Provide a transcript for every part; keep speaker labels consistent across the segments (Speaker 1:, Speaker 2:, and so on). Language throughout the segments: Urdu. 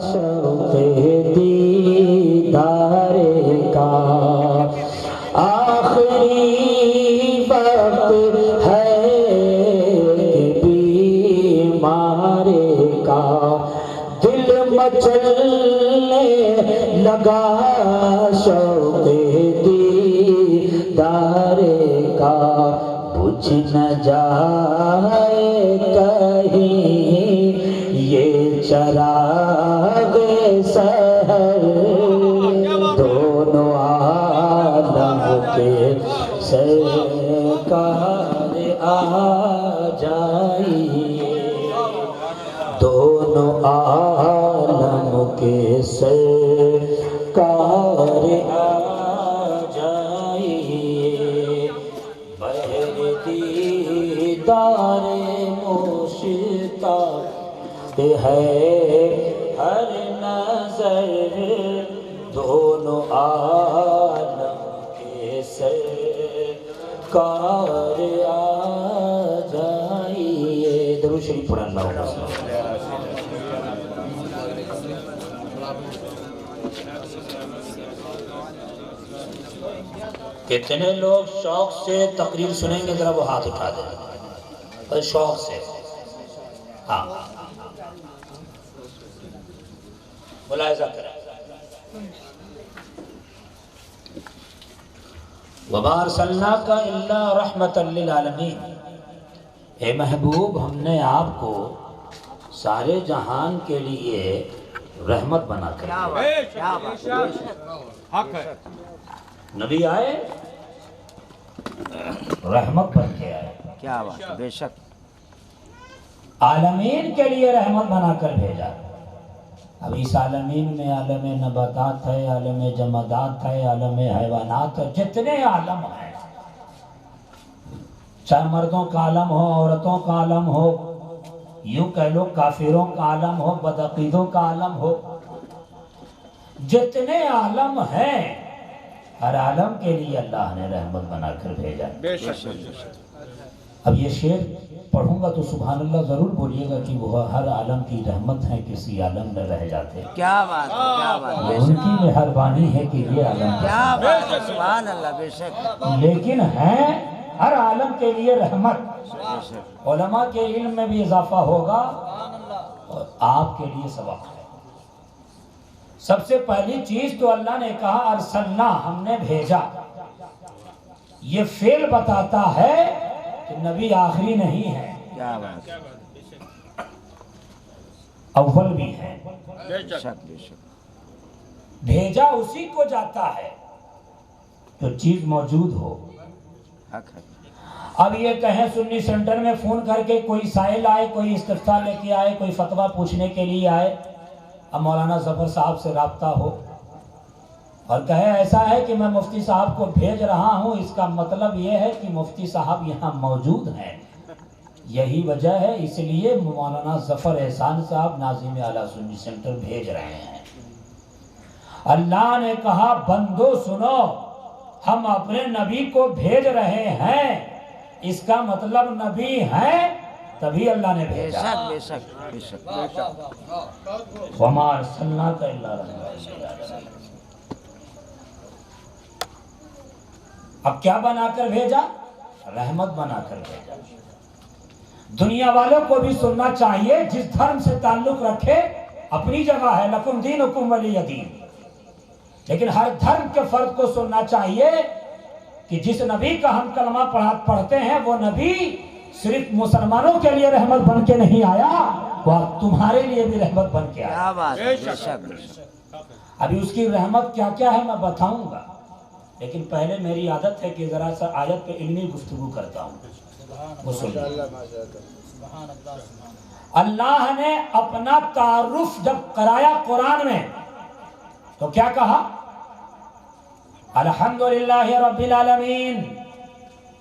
Speaker 1: شوق دیدار کا آخری وقت ہے بیمار کا دل مچلنے لگا شوق دیدار کا بجھ نہ جائے کہیں یہ چراغ سحر دونوں عالم کے سرکار آ جائیے دونوں عالم کے سرکار آ جائیے بہر دیدار مشتاق ہے ہر نظر دونوں عالم کے سرکار آ جائیے درود شریف پڑھ اللہم صل کتنے لوگ شوق سے تقریر سنیں گے ذرا وہ ہاتھ اٹھا دیں بس شوق سے ہاں ملاحظہ کریں وَمَا أَرْسَلْنَاكَ إِلَّا رَحْمَةً لِّلْعَالَمِينَ اے محبوب ہم نے آپ کو سارے جہان کے لیے رحمت بنا کر نبی آئے رحمت بن کے آئے
Speaker 2: کیا بات بے شک
Speaker 1: عالمین کے لیے رحمت بنا کر بھیجا اب اس عالمین میں عالم نباتات ہے عالم جمادات ہے عالم حیوانات ہے جتنے عالم ہیں چاہے مردوں کا عالم ہو عورتوں کا عالم ہو یوں کہہ لو کافروں کا عالم ہو بدعقیدوں کا عالم ہو جتنے عالم ہیں ہر عالم کے لیے اللہ نے رحمت بنا کر بھیجا اب یہ شعر پڑھوں گا تو سبحان اللہ ضرور بولیے گا کہ وہ ہر عالم کی رحمت ہے کسی عالم میں رہ جاتے
Speaker 2: کیا بات ہے کیا بات ہے
Speaker 1: ان کی مہربانی ہے کہ یہ عالم
Speaker 2: کیا بات ہے سبحان اللہ بے شک
Speaker 1: لیکن ہے ہر عالم کے لیے رحمت علماء کے علم میں بھی اضافہ ہوگا اور آپ کے لیے سبق ہے سب سے پہلی چیز تو اللہ نے کہا ارسلنا ہم نے بھیجا یہ فعل بتاتا ہے کہ نبی آخری نہیں ہے
Speaker 2: کیا بات
Speaker 1: اول بھی ہے
Speaker 2: بے شک بے شک
Speaker 1: بھیجا اسی کو جاتا ہے جو چیز موجود ہو
Speaker 2: حق ہے
Speaker 1: اب یہ کہیں سنی سینٹر میں فون کر کے کوئی سائل آئے کوئی استفسار لے کے آئے کوئی فتویٰ پوچھنے کے لیے آئے اب مولانا ظفر صاحب سے رابطہ ہو اور کہے ایسا ہے کہ میں مفتی صاحب کو بھیج رہا ہوں اس کا مطلب یہ ہے کہ مفتی صاحب یہاں موجود ہیں یہی وجہ ہے اس لیے مولانا ظفر احسان صاحب ناظم اعلیٰ سنی سینٹر بھیج رہے ہیں اللہ نے کہا بندو سنو ہم اپنے نبی کو بھیج رہے ہیں اس کا مطلب نبی ہے تبھی اللہ نے
Speaker 2: بے
Speaker 1: بھیجا
Speaker 2: شک بے شک بے شک
Speaker 1: وَمَا أَرْسَلْنَاكَ إِلَّا رَحْمَةً لِّلْعَالَمِينَ اب کیا بنا کر بھیجا رحمت بنا کر بھیجا دنیا والوں کو بھی سننا چاہیے جس دھرم سے تعلق رکھے اپنی جگہ ہے لکم دینکم ولی دین لیکن ہر دھرم کے فرد کو سننا چاہیے کہ جس نبی کا ہم کلمہ پڑھتے ہیں وہ نبی صرف مسلمانوں کے لیے رحمت بن کے نہیں آیا وہ تمہارے لیے بھی رحمت بن کے آیا
Speaker 2: کیا بات ہے بے شک بے شک
Speaker 1: ابھی اس کی رحمت کیا کیا ہے میں بتاؤں گا لیکن پہلے میری عادت ہے کہ ذرا سا آیت پہ علمی گفتگو کرتا ہوں وہ سنیے اللہ نے اپنا تعارف جب کرایا قرآن میں تو کیا کہا الحمدللہ رب العالمین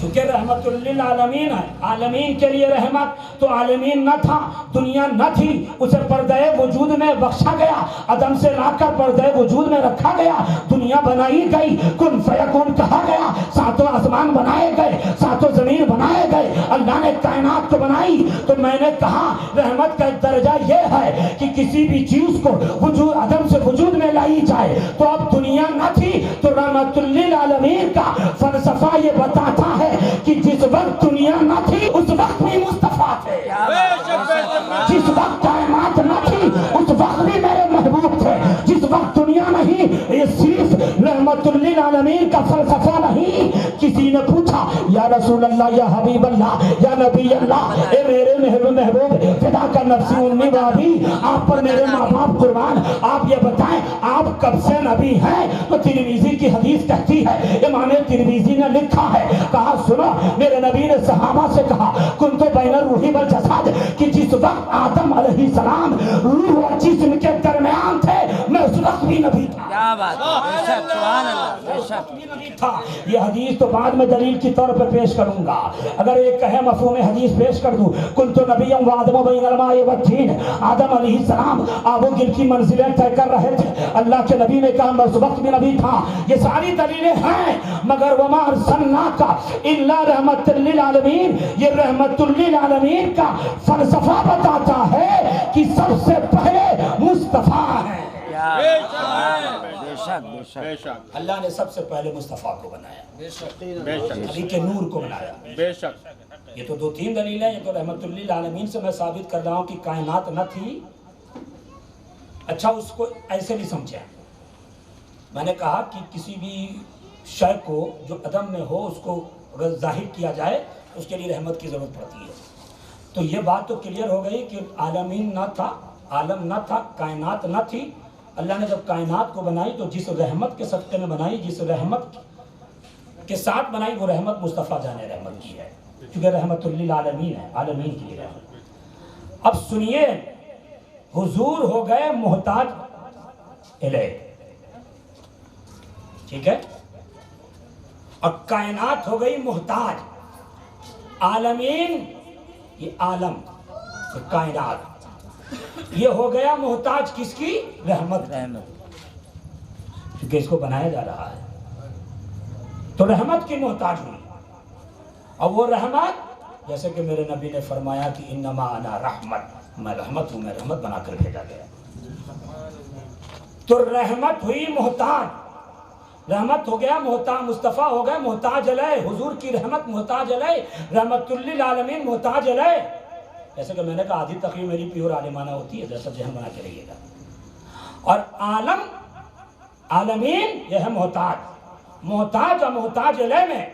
Speaker 1: چونکہ رحمت للعالمین ہے، عالمین کے لیے رحمت، تو عالمین نہ تھا، دنیا نہ تھی، اسے پردہ وجود میں بخشا گیا، عدم سے لا کر پردہ وجود میں رکھا گیا، دنیا بنائی گئی، کن فیکون کہا گیا، ساتوں آسمان بنائے گئے، ساتوں زمین بنائے گئے، اللہ نے کائنات کو بنائی۔ تو میں نے کہا رحمت کا ایک درجہ یہ ہے کہ کسی بھی چیز کو وجود عدم سے وجود میں لائی جائے، تو اب دنیا نہ تھی تو رحمت للعالمین کا فلسفہ یہ بتاتا ہے کہ جس وقت دنیا نہ تھی اس وقت بھی مصطفیٰ تھے، جس وقت کائنات نہ تھی اس وقت بھی میرے محبوب تھے، جس وقت دنیا نہیں۔ یہ صرف رحمت للعالمین کا فلسفہ نہیں۔ کسی نے پوچھا یا رسول اللہ، یا حبیب اللہ، یا نبی اللہ، اے میرے محبوب فدا کا نفسی امی بابی، آپ پر میرے ماں باپ قربان، آپ یہ بتائیں آپ کب سے نبی ہیں؟ تو ترمذی کی حدیث کہتی ہے، امام ترمذی نے لکھا ہے، کہا سنو میرے نبی نے صحابہ سے کہا کنت بین الروح والجسد، کہ جس وقت آدم علیہ السلام روح اور جسم کے درمیان تھے میں اس وقت بھی نبی تھا۔
Speaker 2: کیا بات ہے، بے شک، سبحان اللہ، بے شک۔
Speaker 1: تھا یہ حدیث تو بعد میں دلیل کی طور پہ پیش کروں گا، اگر ایک کہے مفہوم حدیث پیش کر دوں، کنت نبی و آدم بین الماء والطین، آدم علیہ السلام آب و گل کی منزلیں طے کر رہے تھے، اللہ کے نبی نے کہا میں اس وقت بھی نبی تھا۔ یہ ساری دلیلیں ہیں، مگر وما ارسلناک الا رحمت للعالمین، یہ رحمت للعالمین کا فلسفہ بتاتا ہے کہ سب سے پہلے مصطفیٰ ہیں۔
Speaker 2: بے شک، بے شک۔
Speaker 1: اللہ نے سب سے پہلے مصطفیٰ کو بنایا، نبی کے نور کو بنایا۔
Speaker 3: بے شک۔
Speaker 1: یہ تو دو تین دلیل ہیں، یہ تو رحمت للعالمین سے میں ثابت کر رہا ہوں کہ کائنات نہ تھی۔ اچھا اس کو ایسے نہیں سمجھا، میں نے کہا کہ کسی بھی شے کو جو عدم میں ہو اس کو اگر ظاہر کیا جائے اس کے لیے رحمت کی ضرورت پڑتی ہے۔ تو یہ بات تو کلیئر ہو گئی کہ عالمین نہ تھا، عالم نہ تھا، کائنات نہ تھی۔ اللہ نے جب کائنات کو بنائی تو جس رحمت کے صدقے میں بنائی، جس رحمت کے ساتھ بنائی، وہ رحمت مصطفیٰ جان رحمت کی ہے، کیونکہ رحمت للعالمین ہے، عالمین کی رحمت۔ اب سنیے، حضور ہو گئے محتاج الیہ، ٹھیک ہے، اور کائنات ہو گئی محتاج۔ عالمین یہ عالم، یہ کائنات، یہ ہو گیا محتاج کس کی؟ رحمت، کیونکہ اس کو بنایا جا رہا ہے تو رحمت کی محتاج ہوئی۔ اور وہ رحمت جیسے کہ میرے نبی نے فرمایا کہ انما انا رحمت، میں رحمت ہوں، میں رحمت بنا کر بھیجا گیا۔ تو رحمت ہوئی محتاج، رحمت ہو گیا محتاج، مصطفیٰ ہو گئے محتاج الیہ، حضور کی رحمت محتاج الیہ، رحمت للعالمین محتاج الیہ۔ جیسے کہ میں نے کہا آدھی تقریر میری پیور عالمانہ ہوتی ہے، جیسا ذہن بنا کے رہیے گا۔ اور عالم، عالمین یہ ہے محتاج، محتاج اور محتاج الیہ میں،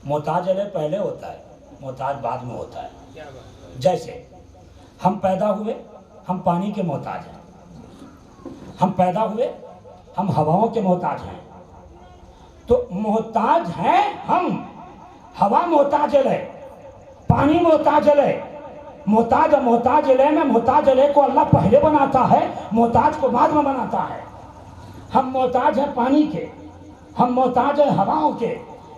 Speaker 1: محتاج الیہ پہلے ہوتا ہے، محتاج بعد میں ہوتا ہے۔ جیسے ہم پیدا ہوئے، ہم پانی کے محتاج ہیں، ہم پیدا ہوئے، ہم ہواؤں کے محتاج ہیں، تو محتاج ہیں ہم، ہوا محتاج الیہ، پانی محتاج الیہ، محتاج اور محتاج الیہ میں محتاج الیہ کو اللہ پہلے بناتا ہے، محتاج کو بعد میں بناتا ہے۔ ہم محتاج ہیں پانی کے، ہم محتاج ہیں ہواؤں کے،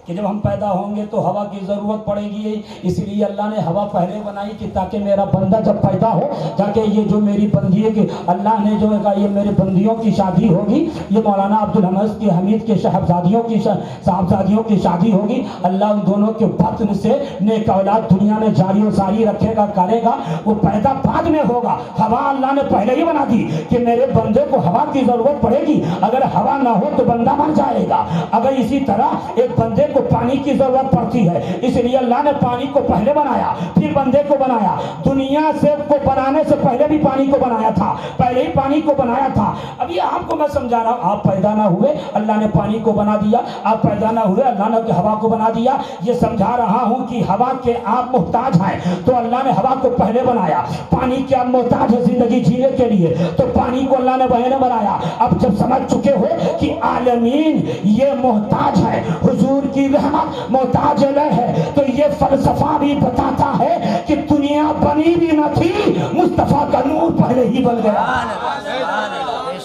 Speaker 1: کہ جب ہم پیدا ہوں گے تو ہوا کی ضرورت پڑے گی، اس لیے اللہ نے ہوا پہلے بنائی کہ تاکہ میرا بندہ جب پیدا ہو جا کے یہ جو میری بندی ہے کہ اللہ نے جو کہا یہ میرے بندیوں کی شادی ہوگی، یہ مولانا عبدالحمید کی حمید کے صاحبزادیوں کی شادی ہوگی، اللہ ان دونوں کے بطن سے نیک اولاد دنیا میں جاری و ساری رکھے گا، کرے گا، وہ پیدا بعد میں ہوگا۔ ہوا اللہ نے پہلے ہی بنا دی کہ میرے بندے کو ہوا کی ضرورت پڑے گی، اگر ہوا نہ ہو تو بندہ مر جائے گا۔ اگر اسی طرح ایک بندے کو پانی کی ضرورت پڑتی ہے، اس لیے اللہ نے پانی کو پہلے بنایا پھر بندے کو بنایا۔ دنیا سے کو بنانے سے پہلے بھی پانی کو بنایا تھا، پہلے ہی پانی کو بنایا تھا۔ ابھی آپ کو میں سمجھا رہا ہوں، آپ پیدا نہ ہوئے اللہ نے پانی کو بنا دیا، آپ پیدا نہ ہوئے اللہ نے ہوا کو بنا دیا۔ یہ سمجھا رہا ہوں کہ ہوا کے آپ محتاج ہیں تو اللہ نے ہوا کو پہلے بنایا، پانی کے آپ محتاج ہیں زندگی جینے کے لیے تو پانی کو اللہ نے پہلے بنایا۔ اب جب سمجھ چکے ہو کہ عالمین یہ محتاج ہے، حضور کی رحمت محتاج الیہ ہے، تو یہ فلسفہ بھی بتاتا ہے کہ دنیا بنی بھی نہ تھی، مصطفیٰ کا نور پہلے ہی بن گیا۔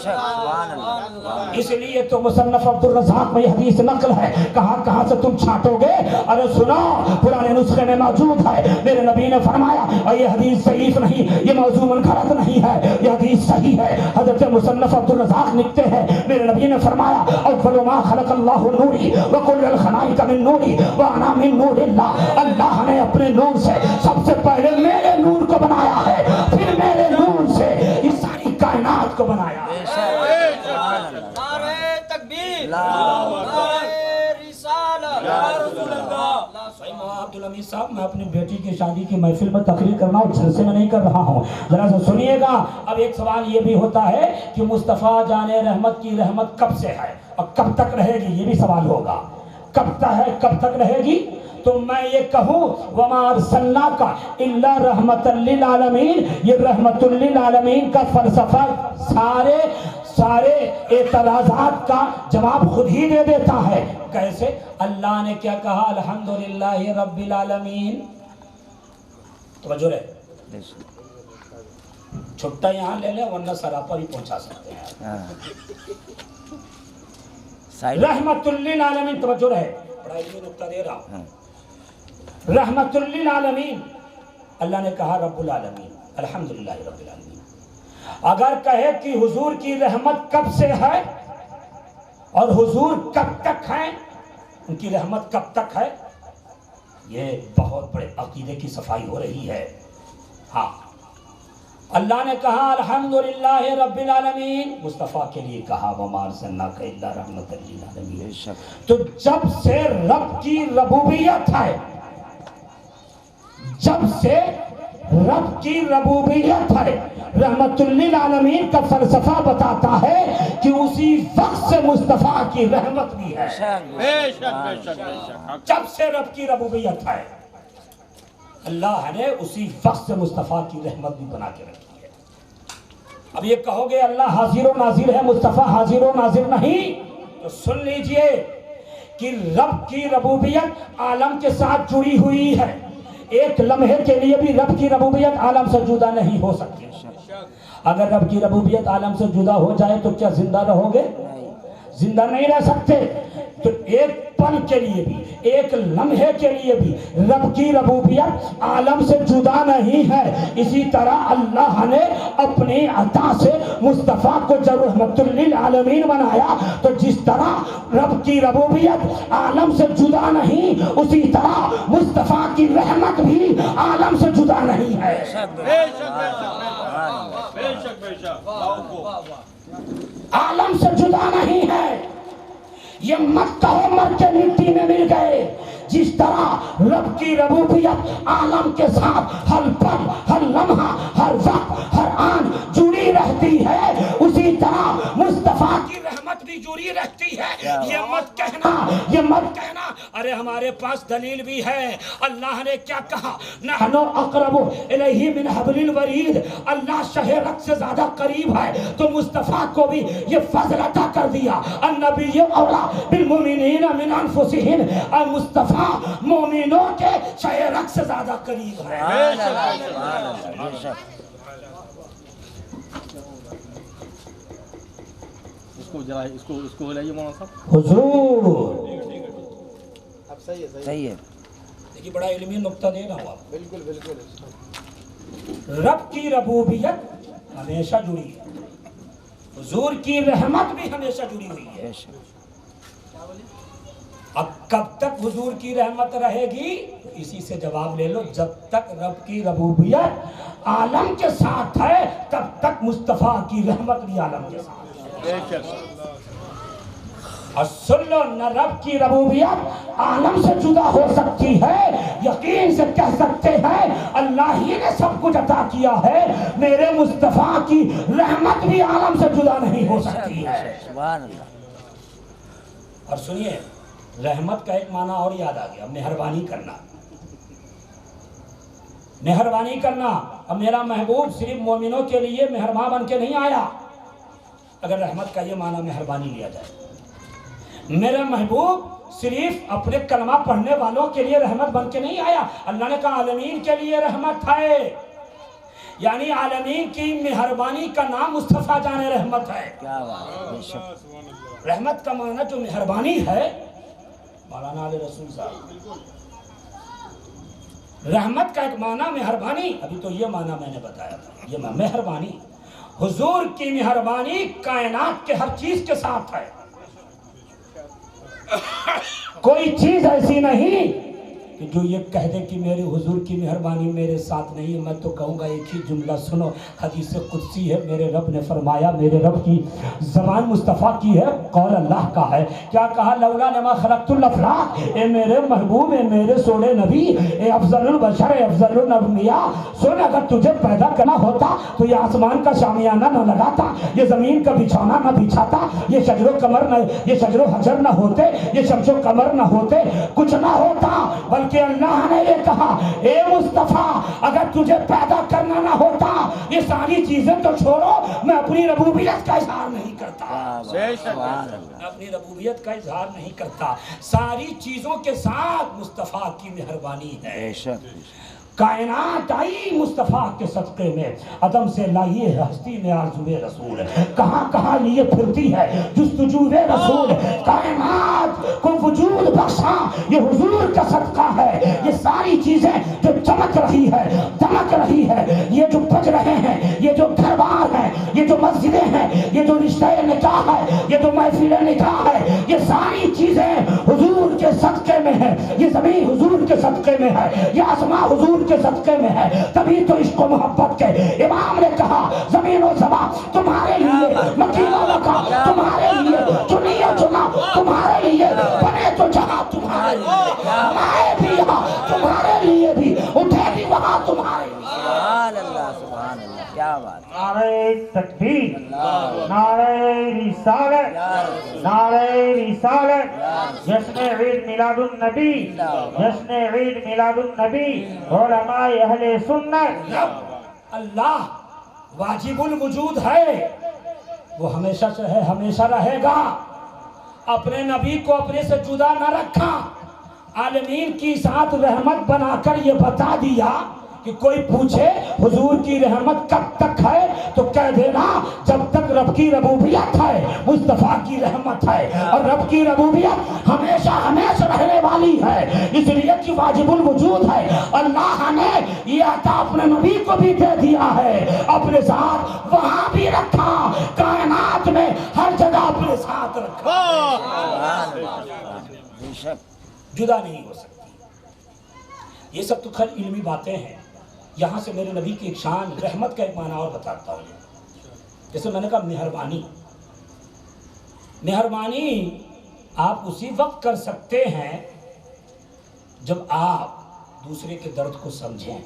Speaker 2: سبحان اللہ.
Speaker 1: اس لیے تو مصنف عبدالرزاق میں یہ حدیث نقل ہے. کہاں سے تم چھانٹو گے؟ ارے سنو، پرانے نسخے میں موجود ہے. میرے نبی نے فرمایا، اور یہ حدیث ضعیف نہیں، یہ موضوع منقرض نہیں ہے، یہ حدیث صحیح ہے. حضرت مصنف عبدالرزاق لکھتے ہیں، میرے نبی نے فرمایا، اول ما خلق اللہ نوری وکل الخلائق من نوری وانا من نور اللہ. اللہ نے اپنے نور سے سب سے پہلے میرے نور کو بنایا ہے، پھر میرے نور سے اس ساری کائنات کو بنایا ہے.
Speaker 4: نعرہ تکبیر، نعرہ رسالت، یا رسول اللہ.
Speaker 1: عبدالحمید صاحب، میں اپنی بیٹی کی شادی کی محفل میں تقریر کرنا اور جلسے میں نہیں کر رہا ہوں، ذرا سا سنیے گا. اب ایک سوال یہ بھی ہوتا ہے کہ مصطفیٰ جان رحمت کی رحمت کب سے ہے اور کب تک رہے گی؟ یہ بھی سوال ہوگا. کب تک رہے گی؟ تو میں یہ کہوں وَمَا أَرْسَلْنَاكَ إِلَّا رَحْمَةً لِّلْعَالَمِينَ، یہ رحمت للعالمین کا فلسفہ سارے اعتراضات کا جواب خود ہی دے دیتا ہے. کیسے؟ اللہ نے کیا کہا؟ الحمدللہ رب العالمین. توجہ رہے، چھٹا یہاں لے لیں ورنہ سراپا بھی پہنچا سکتے ہیں. رحمت للعالمین، توجہ رہے، بڑا علمی نقطہ دے رہا ہوں. رحمت للعالمین، اللہ نے کہا رب العالمین، الحمدللہ رب العالمین. اگر کہے کہ حضور کی رحمت کب سے ہے اور حضور کب تک ہے، ان کی رحمت کب تک ہے، یہ بہت بڑے عقیدے کی صفائی ہو رہی ہے. ہاں، اللہ نے کہا الحمدللہ رب العالمین، مصطفیٰ کے لیے کہا وَمَا أَرْسَلْنَاكَ إِلَّا رَحْمَةً لِّلْعَالَمِينَ. تو جب سے رب کی ربوبیت ہے، جب سے رب کی ربوبیت ہے، رحمت للعالمین کا فلسفہ بتاتا ہے کہ اسی وقت سے مصطفیٰ کی رحمت بھی ہے.
Speaker 3: بے شک.
Speaker 1: جب سے رب کی ربوبیت ہے، اللہ نے اسی وقت سے مصطفیٰ کی رحمت بھی بنا کے رکھی ہے. اب یہ کہو گے اللہ حاضر و ناظر ہے، مصطفیٰ حاضر و ناظر نہیں، تو سن لیجئے کہ رب کی ربوبیت عالم کے ساتھ جڑی ہوئی ہے. ایک لمحے کے لیے بھی رب کی ربوبیت عالم سے جدا نہیں ہو سکتی. اگر رب کی ربوبیت عالم سے جدا ہو جائے تو کیا زندہ رہو گے؟ زندہ نہیں رہ سکتے. تو ایک پل کے لیے بھی، ایک لمحے کے لیے بھی رب کی ربوبیت عالم سے جدا نہیں ہے. اسی طرح اللہ نے اپنی عطا سے مصطفیٰ کو جب رحمت للعالمین بنایا، تو جس طرح رب کی ربوبیت عالم سے جدا نہیں، اسی طرح مصطفیٰ کی رحمت بھی عالم سے جدا نہیں ہے. عالم سے جدا نہیں ہے. یہ مت کہو مر کے مٹی میں مل گئے. جس طرح رب کی ربوبیت عالم کے ساتھ ہر پل، ہر لمحہ، ہر وقت، ہر آن جڑی رہتی ہے، اسی طرح مصطفیٰ کی رحمت بھی جڑی رہتی ہے. یہ مت کہنا ارے ہمارے پاس دلیل بھی ہے. اللہ نے کیا کہا؟ نحن اقرب الیہ من حبل الورید. اللہ شہ رگ سے زیادہ قریب ہے، تو مصطفیٰ کو بھی یہ فضل عطا کر دیا. النبی اولا بالمؤمنین من انفسہم، اور مصطفیٰ مومنوں کے شہ رگ سے زیادہ قریب ہے.
Speaker 3: اس کو لائیے مولانا صاحب.
Speaker 1: حضور
Speaker 2: صحیح ہے.
Speaker 1: دیکھیے بڑا علمی نقطہ دے رہا ہوں آپ. بالکل. رب کی ربوبیت ہمیشہ جڑی ہے، حضور کی رحمت بھی ہمیشہ جڑی ہوئی ہے. اب کب تک حضور کی رحمت رہے گی؟ اسی سے جواب لے لو، جب تک رب کی ربوبیت عالم کے ساتھ ہے تب تک مصطفیٰ کی رحمت بھی عالم کے ساتھ ہے. اور سن لو، نہ رب کی ربوبیت عالم سے جدا ہو سکتی ہے. یقین سے کہہ سکتے ہیں اللہ ہی نے سب کچھ عطا کیا ہے، میرے مصطفیٰ کی رحمت بھی عالم سے جدا نہیں ہو سکتی ہے.
Speaker 2: سبحان اللہ.
Speaker 1: اور سنیے، رحمت کا ایک معنی اور یاد آ گیا، مہربانی کرنا. مہربانی کرنا. اب میرا محبوب صرف مومنوں کے لیے مہربان بن کے نہیں آیا. اگر رحمت کا یہ معنی مہربانی لیا جائے، میرا محبوب صرف اپنے کلمہ پڑھنے والوں کے لیے رحمت بن کے نہیں آیا. اللہ نے کہا عالمین کے لیے رحمت ہے. یعنی عالمین کی مہربانی کا نام مصطفیٰ جان رحمت ہے.
Speaker 2: کیا بات ہے، بے شک.
Speaker 1: رحمت کا معنی جو مہربانی ہے مولانا علی رسول صاحب، رحمت کا ایک معنی مہربانی، ابھی تو یہ معنی میں نے بتایا تھا، یہ مہربانی. حضور کی مہربانی کائنات کے ہر چیز کے ساتھ ہے. کوئی چیز ایسی نہیں کہ جو یہ کہہ دے کہ میرے حضور کی مہربانی میرے ساتھ نہیں ہے. میں تو کہوں گا ایک ہی جملہ سنو، حدیث قدسی ہے، میرے رب نے فرمایا، میرے رب کی زبان مصطفیٰ کی ہے، قول اللہ کا ہے. کیا کہا؟ لولا لما خلقت الافلاق، اے میرے محبوب، اے میرے سونے نبی، اے افضل البشر، اے افضل الانبیاء، سن اگر تجھے پیدا کرنا ہوتا تو یہ آسمان کا شامیانہ نہ لگاتا، یہ زمین کا بچھانا نہ بچھاتا، یہ شجر و قمر نہ، یہ شجر و حجر نہ ہوتے، یہ شمس و قمر نہ ہوتے، کچھ نہ ہوتا. کہ اللہ نے یہ کہا اے مصطفیٰ اگر تجھے پیدا کرنا نہ ہوتا یہ ساری چیزیں تو چھوڑو، میں اپنی ربوبیت کا اظہار نہیں کرتا، اپنی ربوبیت کا اظہار نہیں کرتا. ساری چیزوں کے ساتھ مصطفیٰ کی مہربانی ہے. کائنات آئی مصطفیٰ کے صدقے میں، عدم سے لائیے ہے ہستی میں آرزوئے رسول، کہاں کہاں لیے پھرتی ہے جستجوئے رسول. کائنات کو وجود بخشا یہ حضور کا صدقہ ہے. یہ ساری چیزیں جو چمک رہی ہے، دمک رہی ہے، یہ جو بج رہے ہیں، یہ جو دربار ہے، یہ جو مسجدیں ہیں، یہ جو رشتہ نکاح ہے، یہ جو محفل نکاح ہے، یہ ساری چیزیں حضور کے صدقے میں ہیں. یہ زمین حضور کے صدقے میں ہے، یہ آسمان حضور کے صدقے میں ہے. تبھی تو عشق و محبت کے امام نے کہا زمین و زمان تمہارے لیے، مکین و مکان تمہارے لیے، چنی و چنا تمہارے لیے، بنے تو جہاں تمہارے لیے، آئے بھی یہاں تمہارے لیے بھی، اٹھے بھی وہاں تمہارے لیے.
Speaker 2: سبحان اللہ، سبحان اللہ، کیا بات.
Speaker 5: نعرہ تکبیر، نعرہ رسالت، نعرہ رسالت، جشن عید میلاد النبی، جشن عید میلاد النبی، علماء اہل سنت.
Speaker 1: اللہ واجب الوجود ہے، وہ ہمیشہ سے ہے، ہمیشہ رہے گا. اپنے نبی کو اپنے سے جدا نہ رکھا، عالمین کی ساتھ رحمت بنا کر یہ بتا دیا کہ کوئی پوچھے حضور کی رحمت کب تک ہے تو کہہ دینا جب تک رب کی ربوبیت ہے، مصطفیٰ کی رحمت ہے، اور رب کی ربوبیت ہمیشہ ہمیشہ رہنے والی ہے، اس لیے کہ واجب الوجود ہے. اللہ نے یہ عطا اپنے نبی کو بھی دے دیا ہے، اپنے ساتھ وہاں بھی رکھا، کائنات میں ہر جگہ اپنے ساتھ رکھا، جدا نہیں ہو سکتی. یہ سب تو خیر علمی باتیں ہیں. یہاں سے میرے نبی کی ایک شان رحمت کا ایک معنی اور بتاتا ہوں. جیسے میں نے کہا مہربانی، مہربانی آپ اسی وقت کر سکتے ہیں جب آپ دوسرے کے درد کو سمجھیں.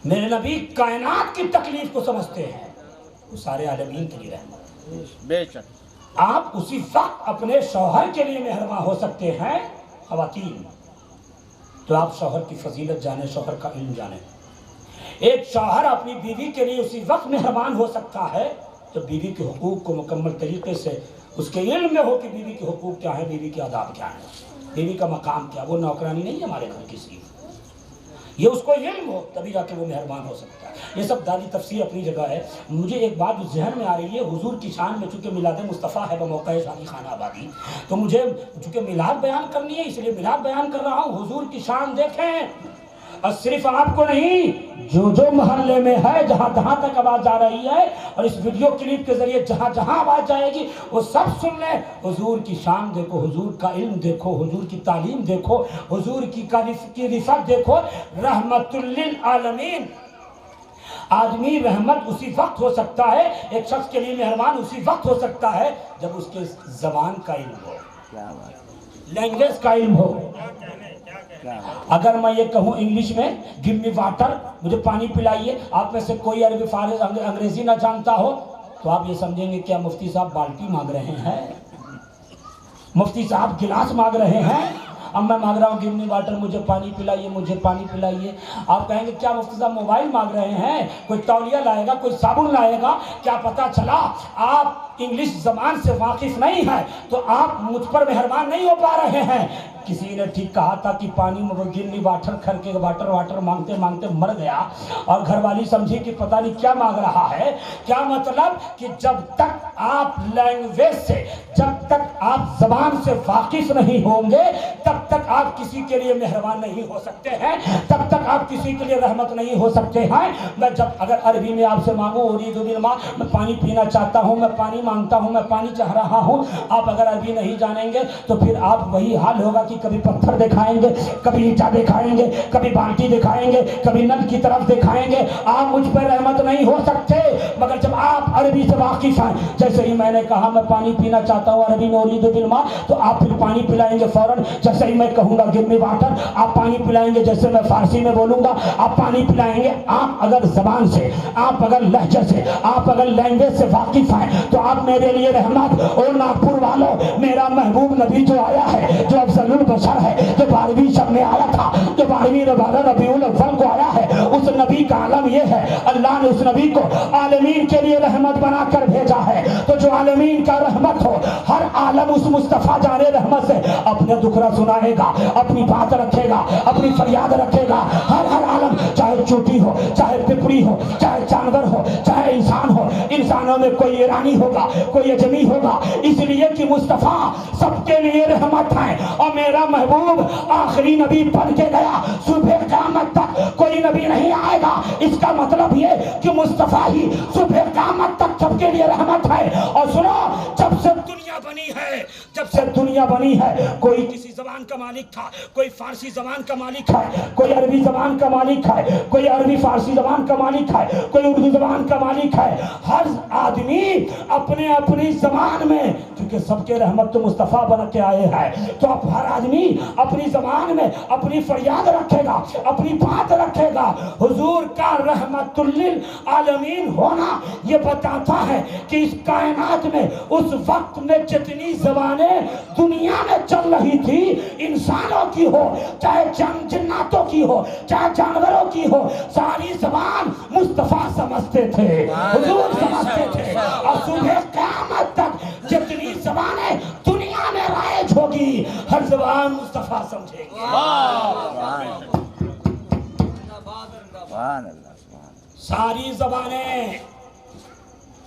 Speaker 1: میرے نبی کائنات کی تکلیف کو سمجھتے ہیں، وہ سارے عالمین کے لیے رحمت.
Speaker 3: بے شک.
Speaker 1: آپ اسی وقت اپنے شوہر کے لیے مہربان ہو سکتے ہیں. خواتین تو آپ شوہر کی فضیلت جانیں، شوہر کا علم جانیں. ایک شوہر اپنی بیوی کے لیے اسی وقت مہربان ہو سکتا ہے جب بیوی کے حقوق کو مکمل طریقے سے اس کے علم میں ہو کہ بیوی کے حقوق کیا ہیں، بیوی کے آداب کیا ہیں، بیوی کا مقام کیا. وہ نوکرانی نہیں ہے ہمارے گھر کسی، یہ اس کو علم ہو تبھی جا کے وہ مہربان ہو سکتا ہے. یہ سب دادی تفسیر اپنی جگہ ہے. مجھے ایک بات جو ذہن میں آ رہی ہے، حضور کی شان میں چونکہ میلاد مصطفیٰ ہے بموقع شادی خانہ آبادی، تو مجھے چونکہ میلاد بیان کرنی ہے اس لیے میلاد بیان کر رہا ہوں. حضور کی شان دیکھیں، اور صرف آپ کو نہیں، جو جو محلے میں ہے، جہاں جہاں تک آواز جا رہی ہے، اور اس ویڈیو کلپ کے ذریعے جہاں جہاں آواز جائے گی وہ سب سن لیں. حضور کی شان دیکھو، حضور کا علم دیکھو، حضور کی تعلیم دیکھو، حضور کی رفت دیکھو. رحمت للعالمین. آدمی رحمت اسی وقت ہو سکتا ہے، ایک شخص کے لیے مہربان اسی وقت ہو سکتا ہے جب اس کے زبان کا علم ہو، لینگویج کا علم ہو. اگر میں یہ کہوں انگلش میں گیو می واٹر، مجھے پانی پلائیے، آپ میں سے کوئی عربی فارغ انگریزی نہ جانتا ہو تو آپ یہ سمجھیں گے کیا مفتی صاحب بالٹی مانگ رہے ہیں، مفتی صاحب گلاس مانگ رہے ہیں. اب میں مانگ رہا ہوں گرنی واٹر مجھے پانی پلائیے مجھے پانی پلائیے. آپ کہیں گے کیا مفتی صاحب موبائل مانگ رہے ہیں, کوئی تولیہ لائے گا, کوئی صابن لائے گا, کیا پتا چلا آپ انگلش زبان سے واقف نہیں ہیں تو آپ مجھ پر مہربان نہیں ہو پا رہے ہیں. کسی نے ٹھیک کہا تھا کہ پانی گرنی واٹر کر کے واٹر مانگتے مانگتے مر گیا اور گھر والی سمجھی کہ پتہ نہیں کیا مانگ رہا ہے. کیا مطلب کہ جب تک آپ لینگویج سے, جب تک آپ زبان سے واقف نہیں ہوں گے تب تک آپ کسی کے لیے مہربان نہیں ہو سکتے ہیں, تب تک آپ کسی کے لیے رحمت نہیں ہو سکتے ہیں. میں جب اگر عربی میں آپ سے مانگوں اريد بالماء, میں پانی پینا چاہتا ہوں, میں پانی مانگتا ہوں, میں پانی چاہ رہا ہوں, آپ اگر عربی نہیں جانیں گے تو پھر آپ وہی حال ہوگا کہ کبھی پتھر دکھائیں گے, کبھی اینٹا دکھائیں گے, کبھی بالٹی دکھائیں گے, کبھی نل کی طرف دکھائیں گے. آپ مجھ پر رحمت نہیں ہو سکتے. مگر جب آپ عربی سے واقف ہیں, جیسے ہی میں نے کہا میں پانی پینا چاہتا ہوں عربی میں اريد بالماء, تو آپ پھر پانی پلائیں گے فوراً. جیسے ہی میں کہوں گا گرنی واٹر, آپ پانی پلائیں گے. جیسے میں فارسی میں بولوں گا آپ پانی پلائیں گے. آپ اگر زبان سے, آپ اگر لہجے سے, آپ اگر لینگویج سے واقف ہیں تو آپ میرے لیے رحمت. اور ناگپور والوں, میرا محبوب نبی جو آیا ہے, جو افضل البشر ہے, جو 12ویں شب میں آیا تھا, جو 12ویں ربیع الاول کو آیا ہے, اس نبی کا عالم یہ ہے, اللہ نے اس نبی کو عالمین کے لیے رحمت بنا کر بھیجا ہے. تو جو عالمین کا رحمت ہو, ہر عالم اس مصطفیٰ جان رحمت سے اپنے دکھرا سنائے گا, اپنی بات رکھے گا, اپنی فریاد رکھے گا. ہر عالم, چاہے چوٹی ہو, چاہے پپڑی ہو, چاہے جانور ہو, چاہے انسان ہو. انسانوں میں کوئی ایرانی ہوگا, کوئی اجمی ہوگا, اس لیے کہ مصطفیٰ سب کے لیے رحمت ہے. اور میرا محبوب آخری نبی بن کے گیا, صبح قیامت تک کوئی نبی نہیں آئے گا. اس کا مطلب یہ کہ مصطفیٰ ہی صبح قیامت تک سب کے لیے رحمت ہے. اور سنو, جب سے دنیا بنی ہے, جب سے دنیا بنی ہے, کوئی کسی زبان کا مالک تھا, کوئی فارسی زبان کا مالک ہے, کوئی عربی زبان کا مالک ہے, کوئی عربی فارسی زبان کا مالک ہے, کوئی اردو زبان کا مالک ہے. ہر آدمی اپنے اپنی زبان میں, کیونکہ سب کے رحمت تو مصطفیٰ بن کے آئے ہیں, تو اب ہر آدمی اپنی زبان میں اپنی فریاد رکھے گا, اپنی بات رکھے گا. حضور کا رحمت للعالمین ہونا یہ بتاتا ہے کہ اس کائنات میں اس وقت میں جتنی زبانیں دنیا میں چل رہی تھی, انسانوں کی ہو, چاہے جناتوں کی ہو, چاہے جانوروں کی ہو, ساری زبان مصطفیٰ سمجھتے تھے, حضور سمجھتے تھے. اور صبح قیامت تک جتنی زبانیں دنیا میں رائج ہوگی, ہر زبان مصطفیٰ سمجھے گی. ساری زبانیں.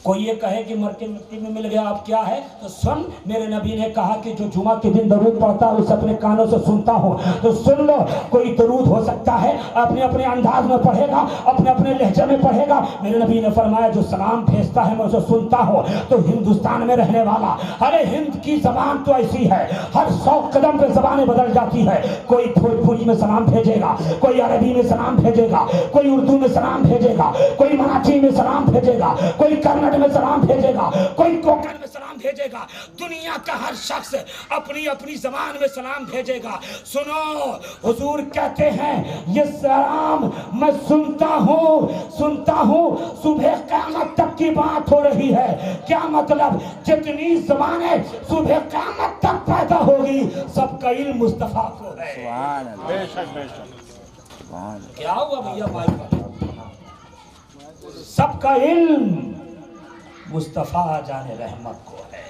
Speaker 1: کوئی یہ کہے کہ مر کے مٹی میں مل گیا اب کیا ہے, تو سن, میرے نبی نے کہا کہ جو جمعہ کے دن درود پڑھتا ہے اسے اپنے کانوں سے سنتا ہوں, تو سن لو. کوئی درود ہو سکتا ہے اپنے اپنے انداز میں پڑھے گا, اپنے اپنے لہجے میں پڑھے گا. میرے نبی نے فرمایا جو سلام بھیجتا ہے میں اسے سنتا ہوں. تو ہندوستان میں رہنے والا, ارے ہند کی زبان تو ایسی ہے, ہر 100 قدم پہ زبانیں بدل جاتی ہے. کوئی بھوجپوری میں سلام بھیجے گا, کوئی عربی میں سلام بھیجے گا, کوئی اردو میں سلام بھیجے گا, کوئی مراٹھی میں سلام بھیجے گا, کوئی کنڑ میں سلام بھیجے گا, کوئی کوکن میں سلام بھیجے گا. دنیا کا ہر شخص اپنی اپنی زبان میں سلام بھیجے گا. سنو, حضور کہتے ہیں یہ سلام میں سنتا ہوں. صبح قیامت تک کی بات ہو رہی ہے. کیا مطلب, جتنی زبانیں صبح قیامت تک پیدا ہوگی سب کا علم مصطفیٰ کو ہے.
Speaker 3: بے شک بے شک.
Speaker 1: کیا ہوا بھیا بھائی, سب کا علم مصطفیٰ جان رحمت کو ہے.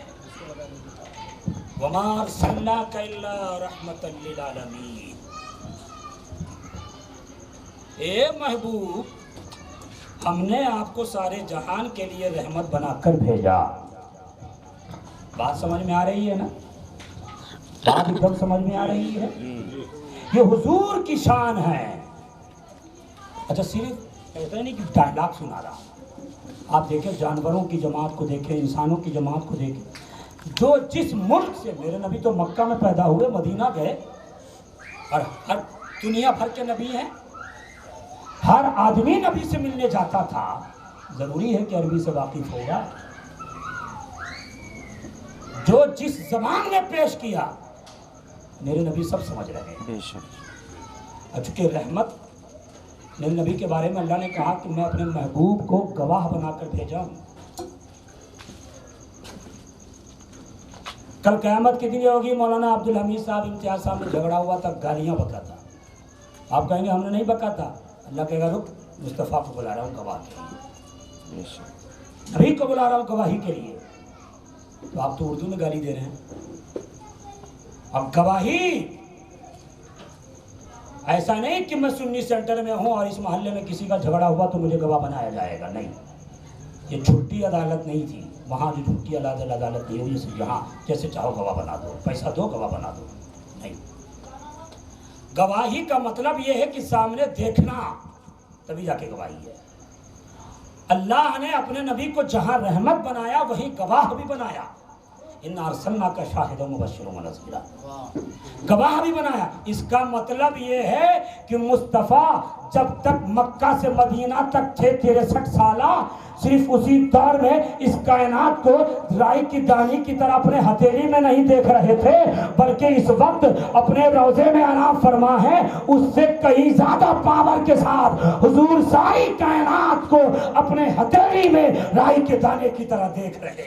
Speaker 1: وَمَا أَرْسَلْنَاكَ إِلَّا رَحْمَةً لِّلْعَالَمِينَ. اے محبوب, ہم نے آپ کو سارے جہان کے لیے رحمت بنا کر بھیجا. بات سمجھ میں آ رہی ہے نا, بات ایک دم سمجھ میں آ رہی ہے. یہ حضور کی شان ہے. اچھا صرف ایسا نہیں کہ ڈائلاگ سنا رہا, آپ دیکھیں جانوروں کی جماعت کو دیکھیں, انسانوں کی جماعت کو دیکھیں. جو جس ملک سے, میرے نبی تو مکہ میں پیدا ہوئے, مدینہ گئے, اور ہر دنیا بھر کے نبی ہیں, ہر آدمی نبی سے ملنے جاتا تھا. ضروری ہے کہ عربی سے واقف ہوگا. جو جس زبان میں پیش کیا میرے نبی سب سمجھ رہے ہیں. چونکہ رحمت, میرے نبی کے بارے میں اللہ نے کہا کہ میں اپنے محبوب کو گواہ بنا کر بھیجا ہوں. کل قیامت کے دن یہ ہوگی مولانا عبدالحمید صاحب امتیاز صاحب میں جھگڑا ہوا تھا، گالیاں بکا تھا. آپ کہیں گے ہم نے نہیں بکا تھا. اللہ کہے گا رک، مصطفیٰ کو بلا رہا ہوں گواہ کے لیے، نبی کو بلا رہا ہوں گواہی کے لیے. تو آپ تو اردو میں گالی دے رہے ہیں. اب گواہی ایسا نہیں کہ میں سنی سینٹر میں ہوں اور اس محلے میں کسی کا جھگڑا ہوا تو مجھے گواہ بنایا جائے گا. نہیں، یہ چھٹی عدالت نہیں تھی. وہاں جو چھٹی عدالت نہیں ہوئی، یہاں جیسے چاہو گواہ بنا دو، پیسہ دو گواہ بنا دو. نہیں، گواہی کا مطلب یہ ہے کہ سامنے دیکھنا، تبھی جا کے گواہی ہے. اللہ نے اپنے نبی کو جہاں رحمت بنایا وہیں گواہ بھی بنایا. اِنَّا أَرْسَلْنَاكَ شَاهِدًا وَمُبَشِّرًا وَنَذِيرًا، گواہ بھی بنایا. اس کا مطلب یہ ہے کہ مصطفیٰ جب تک مکہ سے مدینہ تک تھے 63 سالہ، صرف اسی دور میں اس کائنات کو رائی کی دانی کی طرح اپنے ہتھیلی میں نہیں دیکھ رہے تھے، بلکہ اس وقت اپنے روضے میں انام فرما ہے اس سے کہیں زیادہ پاور کے ساتھ حضور ساری کائنات کو اپنے ہتھیلی میں رائی کے دانے کی طرح دیکھ رہے ہیں.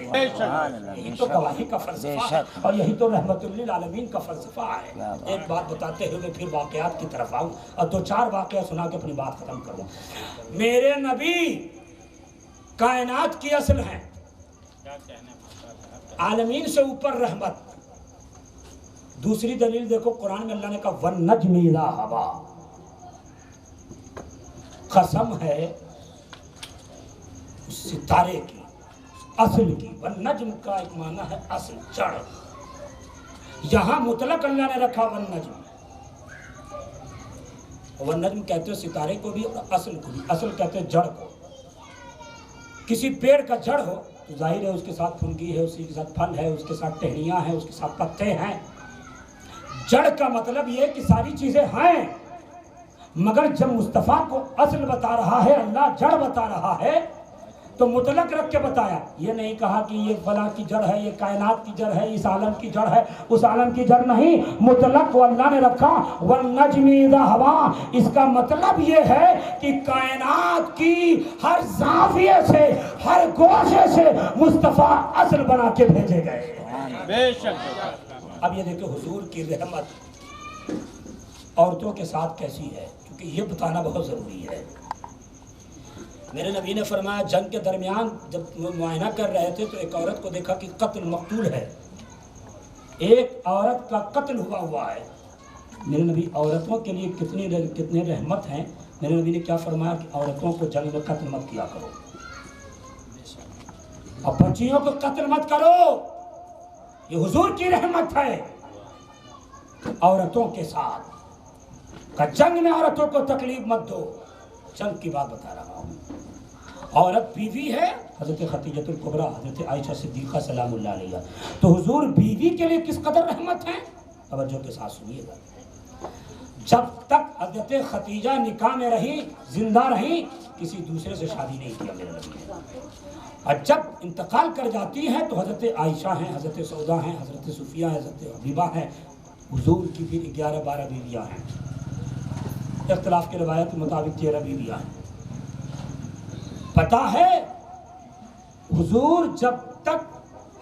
Speaker 1: یہی تو گواہی کا فلسفہ ہے اور یہی تو رحمت للعالمین کا فلسفہ ہے. ایک بات بتاتے ہوئے پھر واقعات کی طرف آؤں اور 2-4 واقعہ سنا کے اپنی بات ختم کروں. میرے نبی کائنات کی اصل ہیں، عالمین سے اوپر رحمت. دوسری دلیل دیکھو، قرآن میں اللہ نے کہا وَالنَّجْمِ إِذَا هَوَىٰ، قسم ہے ستارے کی، اصل کی. والنجم کا ایک معنی ہے اصل، جڑ. یہاں مطلق اللہ نے رکھا والنجم. والنجم کہتے ہیں ستارے کو بھی اور اصل کو بھی. اصل کہتے ہیں جڑ کو. کسی پیڑ کا جڑ ہو تو ظاہر ہے اس کے ساتھ پھنگی ہے، اسی کے ساتھ پھل ہے، اس کے ساتھ ٹہنیاں ہیں، اس کے ساتھ پتے ہیں. جڑ کا مطلب یہ کہ ساری چیزیں ہیں، مگر جب مصطفیٰ کو اصل بتا رہا ہے، اللہ جڑ بتا رہا ہے تو مطلق رکھ کے بتایا. یہ نہیں کہا کہ یہ فلاں کی جڑ ہے، یہ کائنات کی جڑ ہے، اس عالم کی جڑ ہے، اس عالم کی جڑ نہیں. مطلق کو اللہ نے رکھا والنجم اذا ہوا. اس کا مطلب یہ ہے کہ کائنات کی ہر زاویے سے، ہر گوشے سے مصطفیٰ اصل بنا کے بھیجے گئے.
Speaker 3: بے شک.
Speaker 1: اب یہ دیکھیں حضور کی رحمت عورتوں کے ساتھ کیسی ہے، کیونکہ یہ بتانا بہت ضروری ہے. میرے نبی نے فرمایا جنگ کے درمیان جب معائنہ کر رہے تھے تو ایک عورت کو دیکھا کہ قتل مقتول ہے، ایک عورت کا قتل ہوا ہے. میرے نبی عورتوں کے لیے کتنے رحمت ہیں. میرے نبی نے کیا فرمایا کہ عورتوں کو جنگ میں قتل مت کیا کرو اور بچیوں کو قتل مت کرو. یہ حضور کی رحمت ہے عورتوں کے ساتھ کہ جنگ میں عورتوں کو تکلیف مت دو. جنگ کی بات بتا رہا ہوں. عورت بیوی ہے، حضرت خدیجہ الکبریٰ، حضرت عائشہ صدیقہ سلام اللہ علیہ. تو حضور بیوی کے لیے کس قدر رحمت ہے، توجہ کے ساتھ سنیے گا. جب تک حضرت خدیجہ نکاح میں رہی، زندہ رہی، کسی دوسرے سے شادی نہیں کیا میرے نبی نے. اور جب انتقال کر جاتی ہیں تو حضرت عائشہ ہیں، حضرت سودا ہیں، حضرت صفیہ ہیں، حضرت حبیبہ ہیں. حضور کی بھی 11-12 بیویاں ہیں. اختلاف کے روایت کے مطابق 13 بیویاں ہیں. پتہ ہے حضور جب تک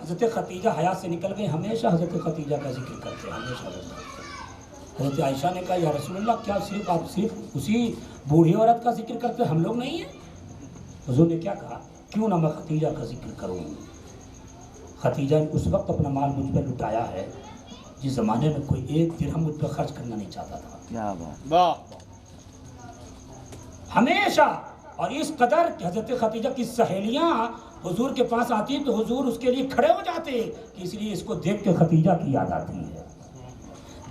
Speaker 1: حضرت خدیجہ حیات سے نکل گئے ہمیشہ حضرت خدیجہ کا ذکر کرتے ہیں، ہمیشہ. حضرت عائشہ نے کہا یا رسول اللہ کیا آپ صرف اسی بوڑھی عورت کا ذکر کرتے ہیں، ہم لوگ نہیں ہیں؟ حضور نے کیا کہا کیوں نہ میں خدیجہ کا ذکر کروں. خدیجہ نے اس وقت اپنا مال مجھ پر لٹایا ہے جس زمانے میں کوئی 1 درہم مجھ پر خرچ کرنا نہیں چاہتا تھا.
Speaker 2: کیا بات.
Speaker 1: ہمیشہ. اور اس قدر کہ حضرت خدیجہ کی سہیلیاں حضور کے پاس آتی ہیں تو حضور اس کے لیے کھڑے ہو جاتے ہیں کہ اس لیے اس کو دیکھ کے خدیجہ کی یاد آتی ہے.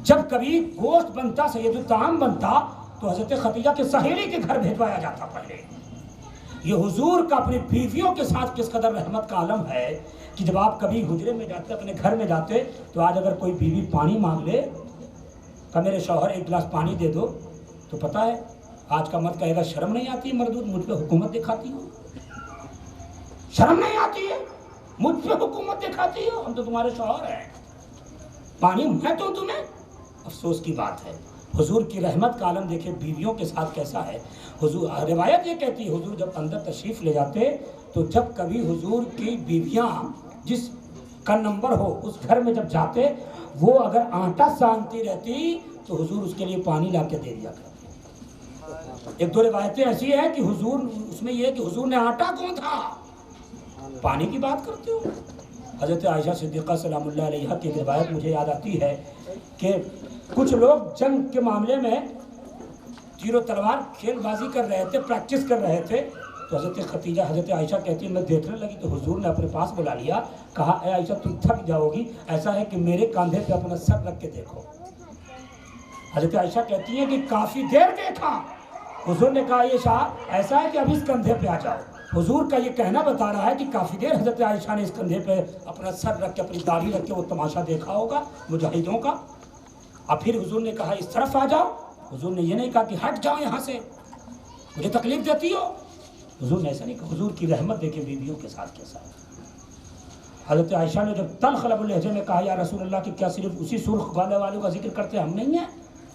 Speaker 1: جب کبھی گوشت بنتا، سید الطعام بنتا تو حضرت خدیجہ کے سہیلی کے گھر بھیجوایا جاتا پہلے. یہ حضور کا اپنی بیویوں کے ساتھ کس قدر رحمت کا عالم ہے کہ جب آپ کبھی حجرے میں جاتے، اپنے گھر میں جاتے تو آج اگر کوئی بیوی پانی مانگ لے کہ میرے شوہر 1 گلاس پانی دے دو، تو پتہ ہے آج کا مرد کہے گا شرم نہیں آتی ہے مردود مجھ پہ حکومت دکھاتی ہو، شرم نہیں آتی ہے مجھ پہ حکومت دکھاتی ہو، ہم تو تمہارے شوہر ہیں، پانی میں تو تمہیں. افسوس کی بات ہے. حضور کی رحمت کا عالم دیکھیں بیویوں کے ساتھ کیسا ہے. حضور روایت یہ کہتی ہے حضور جب اندر تشریف لے جاتے تو جب کبھی حضور کی بیویاں جس کا نمبر ہو، اس گھر میں جب جاتے وہ اگر آٹا سانتی رہتی تو حضور اس کے لیے پانی لا کے دے دیا کرتے۔ ایک دو روایتیں ایسی ہیں کہ حضور اس میں یہ کہ حضور نے آٹا کون تھا، پانی کی بات کرتے ہو۔ حضرت عائشہ صدیقہ سلام اللہ علیہا کی ایک روایت مجھے یاد آتی ہے کہ کچھ لوگ جنگ کے معاملے میں تیر و تلوار کھیل بازی کر رہے تھے، پریکٹس کر رہے تھے، تو حضرت عائشہ کہتی ہے میں دیکھنے لگی تو حضور نے اپنے پاس بلا لیا، کہا اے عائشہ تم تھک جاؤ گی، ایسا ہے کہ میرے کاندھے پہ اپنا سر رکھ کے دیکھو۔ حضرت عائشہ کہتی ہے کہ کافی دیر دیکھا، حضور نے کہا یہ شاہ ایسا ہے کہ اب اس کندھے پہ آ جاؤ۔ حضور کا یہ کہنا بتا رہا ہے کہ کافی دیر حضرت عائشہ نے اس کندھے پہ اپنا سر رکھ کے اپنی داڑھی رکھ کے وہ تماشا دیکھا ہوگا مجاہدوں کا۔ اب پھر حضور نے کہا اس طرف آ جاؤ، حضور نے یہ نہیں کہا کہ ہٹ جاؤ یہاں سے مجھے تکلیف دیتی ہو، حضور نے ایسا نہیں کہا۔ حضور کی رحمت دیکھیں بیویوں کے ساتھ کیسا ہے۔ حضرت عائشہ نے جب تلخ لب لہجے میں کہا یا رسول اللہ کہ کیا صرف اسی سرخ گالے والوں کا ذکر کرتے ہم نہیں ہیں،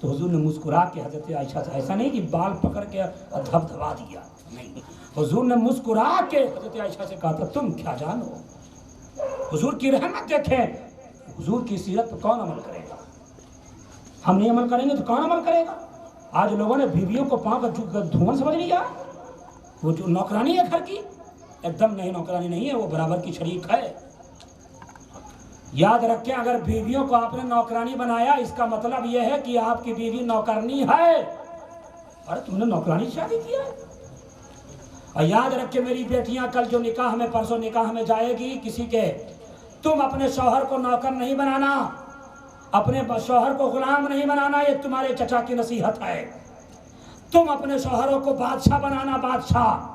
Speaker 1: تو حضور نے مسکرا کے حضرت عائشہ سے ایسا نہیں کہ بال پکڑ کے دھب دھبا دیا، نہیں، حضور نے مسکرا کے حضرت عائشہ سے کہا تھا تم کیا جانو۔ حضور کی رحمت دیکھیں، حضور کی سیرت پر کون عمل کرے گا؟ ہم نہیں عمل کریں گے تو کون عمل کرے گا؟ آج لوگوں نے بیویوں کو پاؤں کا دھون سمجھ لیا، وہ جو نوکرانی ہے گھر کی، ایک دم نہیں نوکرانی نہیں ہے، وہ برابر کی شریک ہے۔ یاد رکھیں اگر بیویوں کو آپ نے نوکرانی بنایا اس کا مطلب یہ ہے کہ آپ کی بیوی نوکرانی ہے۔ ارے تم نے نوکرانی شادی کیا ہے۔ اور یاد رکھیں میری بیٹیاں کل جو نکاح میں پرسوں نکاح میں جائے گی کسی کے، تم اپنے شوہر کو نوکر نہیں بنانا، اپنے شوہر کو غلام نہیں بنانا، یہ تمہارے چچا کی نصیحت ہے۔ تم اپنے شوہروں کو بادشاہ بنانا، بادشاہ،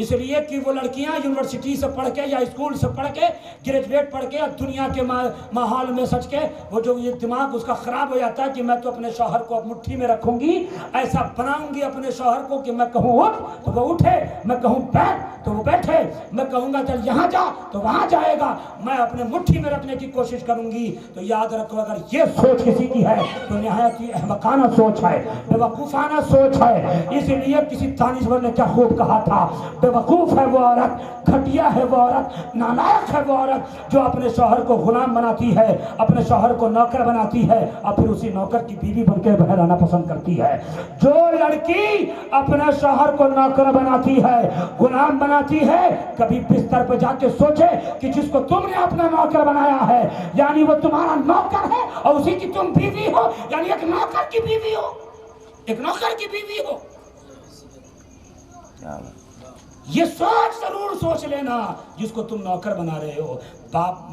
Speaker 1: اس لیے کہ وہ لڑکیاں یونیورسٹی سے پڑھ کے یا اسکول سے پڑھ کے گریجویٹ پڑھ کے دنیا کے ماحول میں سچ کے وہ جو یہ دماغ اس کا خراب ہو جاتا ہے کہ میں تو اپنے شوہر کو مٹھی میں رکھوں گی، ایسا بناؤں گی اپنے شوہر کو کہ میں کہوں اٹھ تو وہ اٹھے، میں کہوں بیٹھ تو وہ بیٹھے، میں کہوں گا چل یہاں جا تو وہاں جائے گا، میں اپنے مٹھی میں رکھنے کی کوشش کروں گی۔ تو یاد رکھو اگر یہ سوچ کسی کی ہے تو نہایت ہی احمقانہ سوچ ہے، بے وقوفانہ سوچ ہے۔ اس لیے کسی دانشور نے کیا خوب کہا تھا، بے وقوف ہے وہ عورت، گھٹیا ہے وہ عورت، نالائق ہے وہ عورت جو اپنے شوہر کو غلام بناتی ہے، اپنے شوہر کو نوکر بناتی ہے اور پھر اسی نوکر کی بیوی بن کے بہرانا پسند کرتی ہے۔ جو لڑکی اپنے شوہر کو نوکر بناتی ہے، غلام بناتی ہے، کبھی بستر پہ جا کے سوچے کہ جس کو تم نے اپنا نوکر بنایا ہے یعنی وہ تمہارا نوکر ہے اور اسی کی تم بیوی ہو، یعنی ایک نوکر کی بیوی ہو، ایک نوکر کی بیوی ہو۔ یہ سوچ ضرور سوچ لینا جس کو تم نوکر بنا رہے ہو۔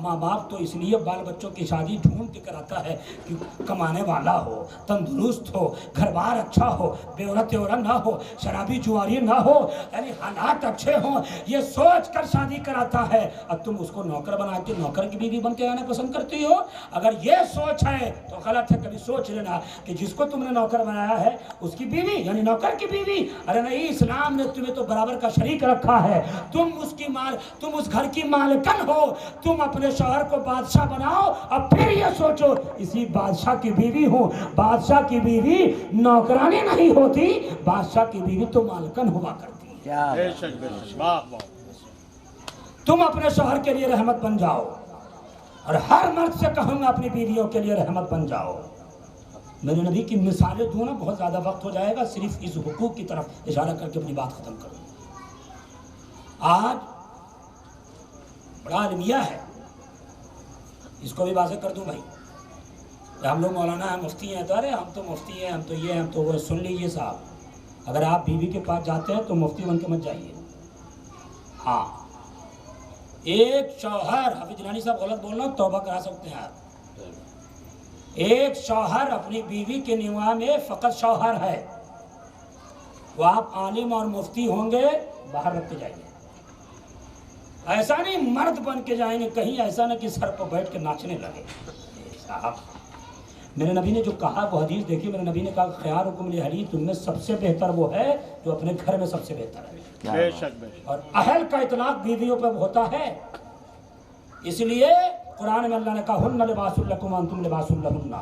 Speaker 1: ماں باپ تو اس لیے بال بچوں کی شادی ڈھونڈ کر آتا ہے کہ کمانے والا ہو، تندرست ہو، گھر بار اچھا ہو، بے عورت نہ ہو، شرابی جواری نہ ہو، یعنی حالات اچھے ہوں، یہ سوچ کر شادی کراتا ہے۔ اب تم اس کو نوکر بناتے، نوکر کی بیوی بن کے آنا پسند کرتی ہو۔ اگر یہ سوچ ہے تو غلط ہے، کبھی سوچ لینا کہ جس کو تم نے نوکر بنایا ہے اس کی بیوی یعنی نوکر کی بیوی، ارے نہیں، اسلام نے تمہیں تو برابر کا شریک رکھا ہے، تم اس گھر کی مالکن ہو، تم اپنے شوہر کو بادشاہ بناؤ اور پھر یہ سوچو اسی بادشاہ کی بیوی ہوں۔ بادشاہ کی بیوی نوکرانی نہیں ہوتی، بادشاہ کی بیوی تو مالکن ہوا کرتی ہے۔
Speaker 3: بے شک بے شک، واہ واہ۔
Speaker 1: تم اپنے شوہر کے لیے رحمت بن جاؤ، اور ہر مرد سے کہوں گا اپنی بیویوں کے لیے رحمت بن جاؤ۔ میرے نبی کی مثالیں دوں نا، بہت زیادہ وقت ہو جائے گا، صرف اس حقوق کی طرف اشارہ کر کے اپنی بات ختم کروں۔ آج بڑا المیہ ہے، اس کو بھی واضح کر دوں بھائی، ہم لوگ مولانا ہیں، مفتی ہیں، تو ارے ہم تو مفتی ہیں، ہم تو یہ ہیں، ہم تو وہ، سن لیجیے صاحب، اگر آپ بیوی کے پاس جاتے ہیں تو مفتی بن کے مت جائیے۔ ہاں، ایک شوہر، حافظ جیلانی صاحب غلط بول رہا ہوں، توبہ کرا سکتے ہیں آپ، ایک شوہر اپنی بیوی کے نواح میں فقط شوہر ہے، وہ آپ عالم اور مفتی ہوں گے باہر رکھ کے جائیے، ایسا نہیں مرد بن کے جائیں گے کہیں، ایسا نہ کہ سر پر بیٹھ کے ناچنے لگے۔ صاحب میرے نبی نے جو کہا وہ حدیث دیکھیے، میرے نبی نے کہا خیارکم لأہلہ، تم میں سب سے بہتر وہ ہے جو اپنے گھر میں سب سے بہتر ہے۔
Speaker 3: بے شک بے شک۔
Speaker 1: اور اہل کا اطلاق بیویوں پہ ہوتا ہے، اس لیے قرآن میں اللہ نے کہا ہن لباس لکم وانتم لباس لہن،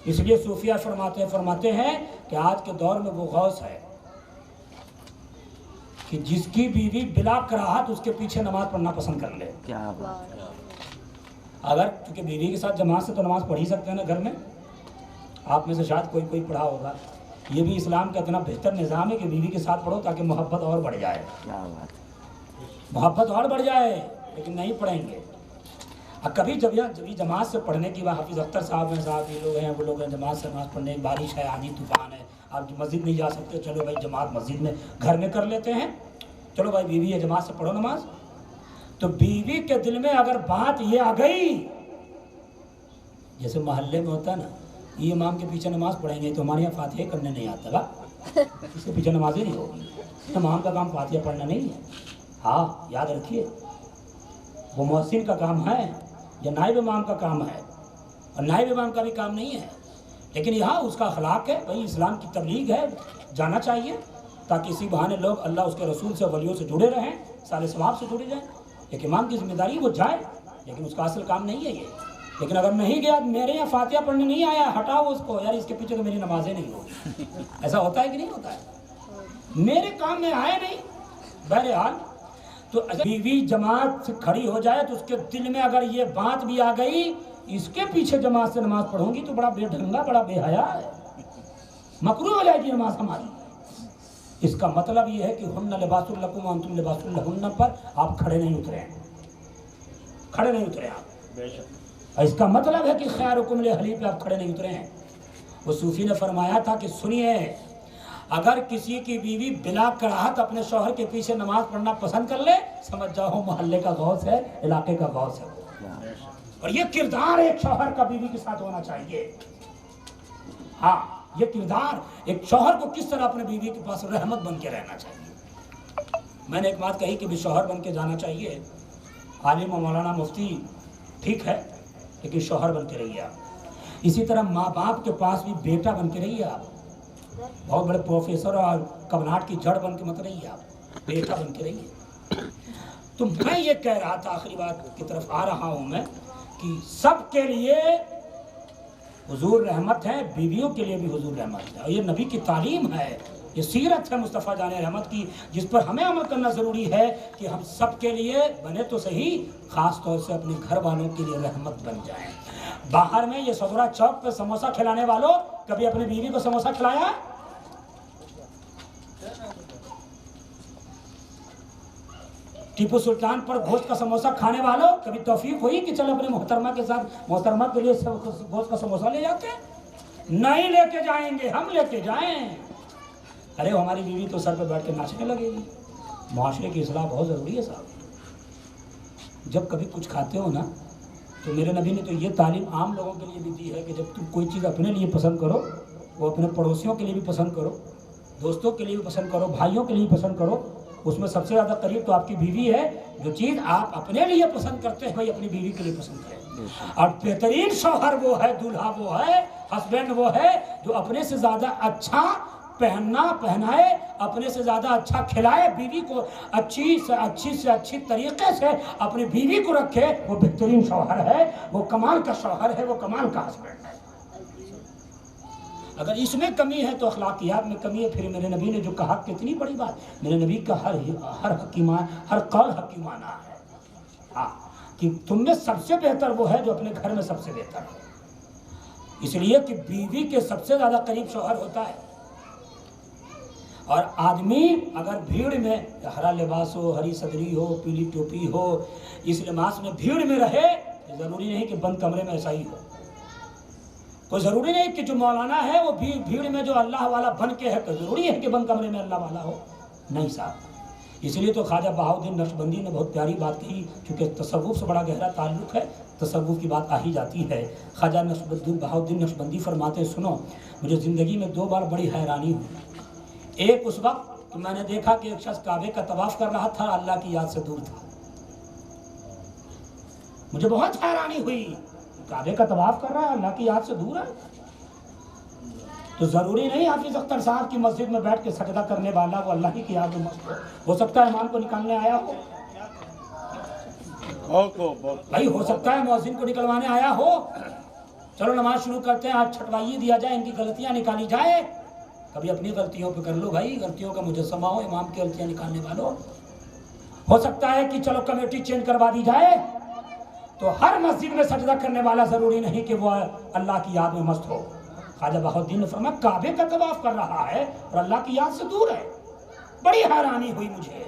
Speaker 1: اس لیے صوفیہ فرماتے ہیں کہ آج کے دور میں وہ غوث ہے کہ جس کی بیوی بلا کراہت اس کے پیچھے نماز پڑھنا پسند کر لے۔
Speaker 2: کیا بات ہے۔
Speaker 1: اگر کیونکہ بیوی کے ساتھ جماعت سے تو نماز پڑھ ہی سکتے ہیں نا گھر میں، آپ میں سے شاید کوئی پڑھا ہوگا. یہ بھی اسلام کا اتنا بہتر نظام ہے کہ بیوی کے ساتھ پڑھو تاکہ محبت اور بڑھ جائے،
Speaker 2: کیا بات ہے.
Speaker 1: محبت اور بڑھ جائے. لیکن نہیں پڑھیں گے. کبھی جب جماعت سے پڑھنے کی بات، حافظ اختر صاحب ہیں، صاحب یہ لوگ ہیں، وہ لوگ ہیں، جماعت سے نماز پڑھنے، بارش ہے، آندھی طوفان ہے، آپ مسجد نہیں جا سکتے، چلو بھائی جماعت مسجد میں گھر میں کر لیتے ہیں، چلو بھائی بیوی ہے جماعت سے پڑھو نماز. تو بیوی کے دل میں اگر بات یہ آ گئی، جیسے محلے میں ہوتا ہے نا، یہ امام کے پیچھے نماز پڑھیں گے تو ہمارے یہاں فاتحہ کرنے نہیں آتا گا، اس کے پیچھے نماز ہی نہیں ہوگی. امام کا کام فاتحہ پڑھنا نہیں ہے. ہاں یاد رکھیے، وہ محسن کا کام ہے یا نائب امام کا کام ہے، اور نائب امام کا بھی کام نہیں ہے. لیکن یہاں اس کا اخلاق ہے، بھائی اسلام کی تبلیغ ہے، جانا چاہیے تاکہ اسی بہانے لوگ اللہ اس کے رسول سے، ولیوں سے جڑے رہیں، سارے ثواب سے جڑے جائیں. ایک امام کی ذمہ داری وہ جائے، لیکن اس کا اصل کام نہیں ہے یہ. لیکن اگر نہیں گیا، میرے یہاں فاتحہ پڑھنے نہیں آیا، ہٹاؤ اس کو، یار اس کے پیچھے تو میری نمازیں نہیں ہوگی. ایسا ہوتا ہے کہ نہیں ہوتا ہے؟ میرے کام میں آئے نہیں. بہرحال تو بیوی جماعت سے کھڑی ہو جائے تو اس کے دل میں اگر یہ بات بھی آ گئی، اس کے پیچھے جماعت سے نماز پڑھوں گی تو بڑا بے ڈھنگا، بڑا بے حیا ہے، مکروہ ہو جائے گی نماز ہماری. اس کا مطلب یہ ہے کہ ہن لباس لکم وانتم لباس لہن پر آپ کھڑے نہیں اترے ہیں، کھڑے نہیں اترے آپ. اس کا مطلب ہے کہ خیرکم لأہلی پہ آپ کھڑے نہیں اترے ہیں. وہ صوفی نے فرمایا تھا کہ سنیے، اگر کسی کی بیوی بلا کراہت اپنے شوہر کے پیچھے نماز پڑھنا پسند کر لے، سمجھ جاؤ محلے کا غوث ہے، علاقے کا غوث ہے. اور یہ کردار ایک شوہر کا بیوی کے ساتھ ہونا چاہیے. ہاں یہ کردار ایک شوہر کو کس طرح اپنے بیوی کے پاس رحمت بن کے رہنا چاہیے. میں نے ایک بات کہی کہ بھی شوہر بن کے جانا چاہیے. عالم و مولانا مفتی ٹھیک ہے، لیکن شوہر بن کے رہیے آپ. اسی طرح ماں باپ کے پاس بھی بیٹا بن کے رہیے آپ. بہت بڑے پروفیسر اور کبناٹ کی جڑ بن کے مت رہیے آپ، بیٹا بن کے رہیے. تو میں یہ کہہ رہا تھا، آخری بات کی طرف آ رہا ہوں میں، کہ سب کے لیے حضور رحمت ہے، بیویوں کے لیے بھی حضور رحمت ہے. اور یہ نبی کی تعلیم ہے، یہ سیرت ہے مصطفیٰ جان رحمت کی، جس پر ہمیں عمل کرنا ضروری ہے کہ ہم سب کے لیے بنے تو صحیح، خاص طور سے اپنے گھر والوں کے لیے رحمت بن جائیں. باہر میں یہ صدرہ چوک پہ سموسہ کھلانے والوں، کبھی اپنی بیوی کو سموسہ کھلایا؟ ٹیپو سلطان پر گوشت کا سموسہ کھانے والوں، کبھی توفیق ہوئی کہ چل اپنے محترمہ کے ساتھ محترمہ کے لیے گوشت کا سموسہ لے جاتے ہیں؟ نہیں لے کے جائیں گے، ہم لے کے جائیں. ارے ہماری بیوی تو سر پہ بیٹھ کے ناچنے لگے گی. معاشرے کی اصلاح بہت ضروری ہے صاحب. جب کبھی کچھ کھاتے ہو نا، تو میرے نبی نے تو یہ تعلیم عام لوگوں کے لیے بھی دی ہے کہ جب تم کوئی چیز اپنے لیے پسند کرو، وہ اپنے پڑوسیوں کے لیے بھی پسند کرو، دوستوں کے لیے بھی پسند کرو، بھائیوں کے لیے پسند کرو. اس میں سب سے زیادہ قریب تو آپ کی بیوی ہے. جو چیز آپ اپنے لیے پسند کرتے ہیں، بھائی اپنی بیوی کے لیے پسند کریں. اور بہترین شوہر وہ ہے، دولہا وہ ہے، ہسبینڈ وہ ہے جو اپنے سے زیادہ اچھا پہنائے، اپنے سے زیادہ اچھا کھلائے، بیوی کو اچھی سے اچھی طریقے سے اپنی بیوی کو رکھے. وہ بہترین شوہر ہے، وہ کمال کا شوہر ہے، وہ کمال کا ہسبینڈ ہے. اگر اس میں کمی ہے تو اخلاقیات میں کمی ہے. پھر میرے نبی نے جو کہا کتنی بڑی بات. میرے نبی کا ہر قول حکیمانہ ہے. ہاں کہ تم میں سب سے بہتر وہ ہے جو اپنے گھر میں سب سے بہتر ہے. اس لیے کہ بیوی کے سب سے زیادہ قریب شوہر ہوتا ہے. اور آدمی اگر بھیڑ میں ہرا لباس ہو، ہری صدری ہو، پیلی ٹوپی ہو، اس لباس میں بھیڑ میں رہے، ضروری نہیں کہ بند کمرے میں ایسا ہی ہو. کوئی ضروری نہیں کہ جو مولانا ہے وہ بھیڑ میں جو اللہ والا بن کے ہے، تو ضروری ہے کہ بند کمرے میں اللہ والا ہو. نہیں صاحب. اس لیے تو خواجہ بہاؤالدین نقشبندی نے بہت پیاری بات کہی، چونکہ تصوف سے بڑا گہرا تعلق ہے، تصوف کی بات آ ہی جاتی ہے. خواجہ بہاؤالدین نقشبندی فرماتے ہیں، سنو، مجھے زندگی میں 2 بار بڑی حیرانی ہوئی. ایک اس وقت تو میں نے دیکھا کہ ایک شخص کعبے کا طواف کر رہا تھا، اللہ کی یاد سے دور تھا. مجھے بہت حیرانی ہوئی، کعبے کا طواف کر رہا ہے، اللہ کی یاد سے دور ہے. تو ضروری نہیں حافظ اختر صاحب کی مسجد میں بیٹھ کے سجدہ کرنے والا وہ اللہ کی یاد میں مست ہو سکتا ہے امام کو نکالنے آیا ہو، بھائی ہو سکتا ہے مؤذن کو نکلوانے آیا ہو. چلو نماز شروع کرتے ہیں، آج چھٹوائیے دیا جائے، ان کی غلطیاں نکالی جائے. کبھی اپنی غلطیوں پہ کر لو بھائی، غلطیوں کا مجسمہ ہو، امام کی غلطیاں نکالنے والوں. ہو سکتا ہے کہ چلو کمیٹی چینج کروا دی جائے. تو ہر مسجد میں سجدہ کرنے والا ضروری نہیں کہ وہ اللہ کی یاد میں مست ہو. خواجہ بہاؤالدین نے فرمایا کعبے کا طواف کر رہا ہے اور اللہ کی یاد سے دور ہے. بڑی حیرانی ہوئی مجھے.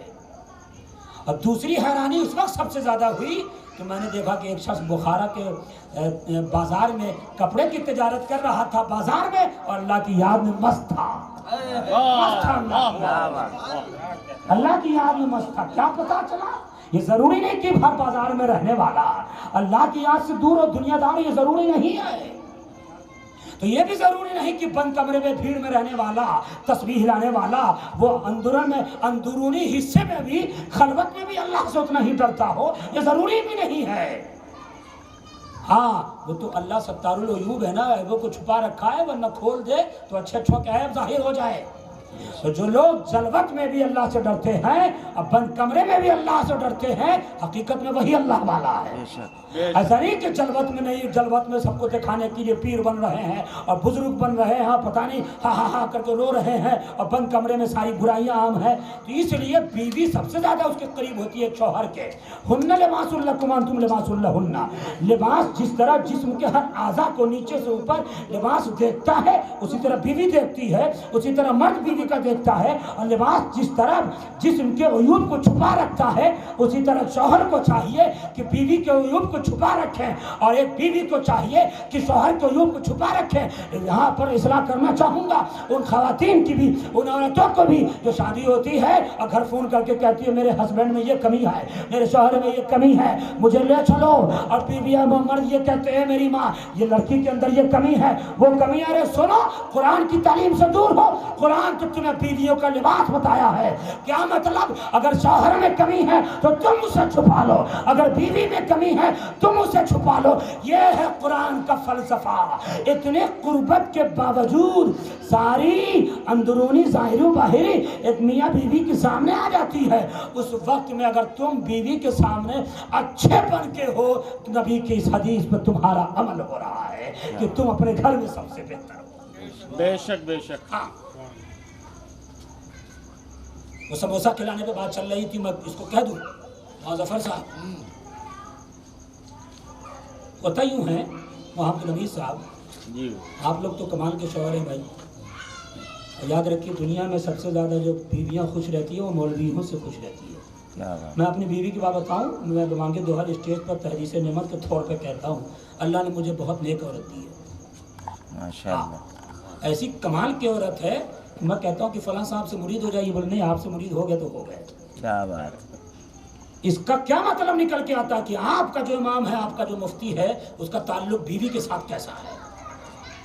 Speaker 1: اور دوسری حیرانی اس وقت سب سے زیادہ ہوئی کہ میں نے دیکھا کہ ایک شخص بخارا کے بازار میں کپڑے کی تجارت کر رہا تھا بازار میں اور اللہ کی یاد میں مست تھا. اللہ کی یاد میں مست تھا. کیا پتا چلا؟ یہ ضروری نہیں کہ ہر بازار میں رہنے والا اللہ کی یاد سے دور اور دنیا دار، یہ ضروری نہیں ہے. تو یہ بھی ضروری نہیں کہ بند کمرے میں بھیڑ میں رہنے والا، تسبیح لانے والا، وہ اندرونی حصے میں بھی خلوت میں بھی اللہ سے اتنا ہی ڈرتا ہو. یہ ضروری بھی نہیں ہے. ہاں وہ تو اللہ ستار العیوب ہے نا، عیبوں کو چھپا رکھا ہے، ورنہ کھول دے تو اچھے اچھے عیب ظاہر ہو جائے. تو جو لوگ جلوت میں بھی اللہ سے ڈرتے ہیں اور بند کمرے میں بھی اللہ سے ڈرتے ہیں، حقیقت میں وہی اللہ والا ہے. ایسا نہیں کہ جلوت میں نہیں، جلوت میں سب کو دکھانے کے لیے پیر بن رہے ہیں اور بزرگ بن رہے ہیں، پتہ نہیں ہاں ہاں ہاں کر کے رو رہے ہیں، اور بند کمرے میں ساری برائیاں عام ہیں. تو اس لیے بیوی سب سے زیادہ اس کے قریب ہوتی ہے شوہر کے. ہن لباس لکم وانتم لباس لہن. لباس جس طرح جسم کے ہر اعضاء کو نیچے سے اوپر لباس دیکھتا ہے، اسی طرح بیوی دیکھتی ہے، اسی طرح مرد بیوی کا دیکھتا ہے. اور لباس جس طرح جسم کے عیوب کو چھپا رکھتا ہے، اسی طرح شوہر کو چاہیے کہ بیوی کے عیوب کو چھپا رکھیں، اور ایک بیوی کو چاہیے کہ شوہر کے عیوب کو چھپا رکھیں. یہاں پر اصلاح کرنا چاہوں گا ان خواتین کی بھی، ان عورتوں کو بھی جو شادی ہوتی ہے اور گھر فون کر کے کہتی ہے میرے ہسبینڈ میں یہ کمی ہے، میرے شوہر میں یہ کمی ہے، مجھے لے چلو. اور بیوی مرد یہ کہتے ہیں میری ماں یہ لڑکی کے اندر یہ کمی ہے، وہ کمی. ارے سنو، قرآن کی تعلیم سے دور ہو. قرآن تو تمہیں بیویوں کا لباس بتایا ہے. کیا مطلب؟ اگر شوہر میں کمی ہے تو تم اسے چھپا لو، اگر بیوی میں کمی ہے تم اسے چھپا لو. یہ ہے قرآن کا فلسفہ. اتنے قربت کے باوجود ساری اندرونی ظاہری و باہری ایک میاں بیوی کے سامنے آ جاتی ہے. اس وقت میں اگر تم بیوی کے سامنے اچھے بن کے ہو، نبی کی اس حدیث پہ تمہارا عمل ہو رہا ہے کہ تم اپنے گھر میں سب سے بہتر ہو.
Speaker 3: بے شک بے شک.
Speaker 1: ہاں وہ سموسہ کھلانے پہ بات چل رہی تھی، میں اس کو کہہ دوں ہاں ظفر صاحب ہوتا یوں ہے محمد نبی صاحب،
Speaker 3: جی
Speaker 1: آپ لوگ تو کمال کے شوہر ہیں بھائی. یاد رکھیے دنیا میں سب سے زیادہ جو بیویاں خوش رہتی ہیں وہ مولویوں سے خوش رہتی ہے. میں اپنی بیوی کی بات بتاؤں، میں بمانگے دوہر اسٹیج پر تحدیث نعمت کے طور پہ کہتا ہوں اللہ نے مجھے بہت نیک عورت دی ہے. ماشاءاللہ ایسی کمال کی عورت ہے، میں کہتا ہوں کہ فلاں صاحب سے مرید ہو جائیے، بولے نہیں آپ سے مرید ہو گئے تو ہو گئے.
Speaker 2: کیا بات.
Speaker 1: اس کا کیا مطلب نکل کے آتا کہ آپ کا جو امام ہے، آپ کا جو مفتی ہے، اس کا تعلق بیوی کے ساتھ کیسا ہے.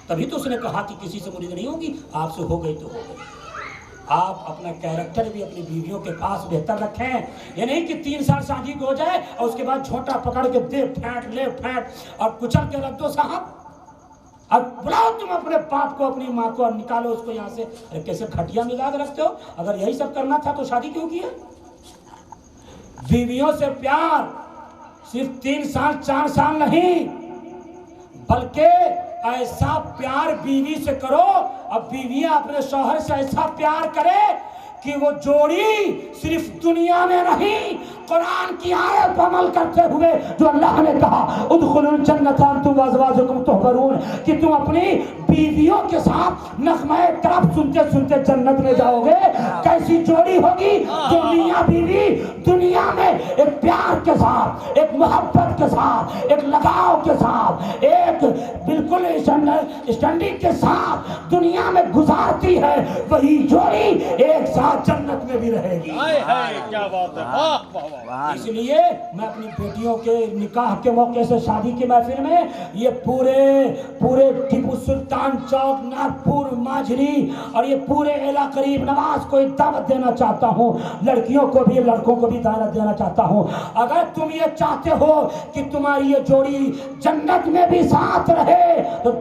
Speaker 1: تبھی تو اس نے کہا کہ کسی سے مرید نہیں ہوگی، آپ سے ہو گئی تو ہو گئی. آپ اپنا کیریکٹر بھی اپنی بیویوں کے پاس بہتر رکھیں. یہ نہیں کہ 3 سال شادی کو ہو جائے اور اس کے بعد جھوٹا پکڑ کے دے پھینٹ لے پھینٹ اور کچل کے رکھ دو. صاحب اب بلاؤ تم اپنے باپ کو اپنی ماں کو اور نکالو اس کو یہاں سے. ارے کیسے کھٹیا مزاج رکھتے ہو؟ اگر یہی سب کرنا تھا تو شادی کیوں کی ہے؟ بیویوں سے پیار صرف 3 سال 4 سال نہیں، بلکہ ایسا پیار بیوی سے کرو اور بیویاں اپنے شوہر سے ایسا پیار کرے کہ وہ جوڑی صرف دنیا میں نہیں، قرآن کی آیت پر عمل کرتے ہوئے جو اللہ نے کہا ادخلوا الجنۃ انتم وازواجکم تحبرون، کہ تم اپنی بیویوں کے ساتھ نغمہ طرب سنتے سنتے جنت میں جاؤ گے. کیسی جوڑی ہوگی جو میاں بیوی دنیا میں ایک پیار کے ساتھ، ایک محبت کے ساتھ، ایک لگاؤ کے ساتھ، ایک بالکل اسٹینڈنگ کے ساتھ دنیا میں گزارتی ہے، وہی جوڑی ایک ساتھ جنت میں بھی رہے گی.
Speaker 3: کیا بات ہے.
Speaker 1: اس لیے میں اپنی بیٹیوں کے نکاح کے موقع سے شادی کی محفل میں یہ پورے ٹیپو سلطان چوک، ناگپور، ماجری اور یہ پورے اعلیٰ قریب نواز کو ایک دعوت دینا چاہتا ہوں. لڑکیوں کو بھی لڑکوں کو بھی دعوت دینا چاہتا ہوں. اگر تم یہ چاہتے ہو کہ تمہاری یہ جوڑی جنت میں بھی ساتھ رہے تو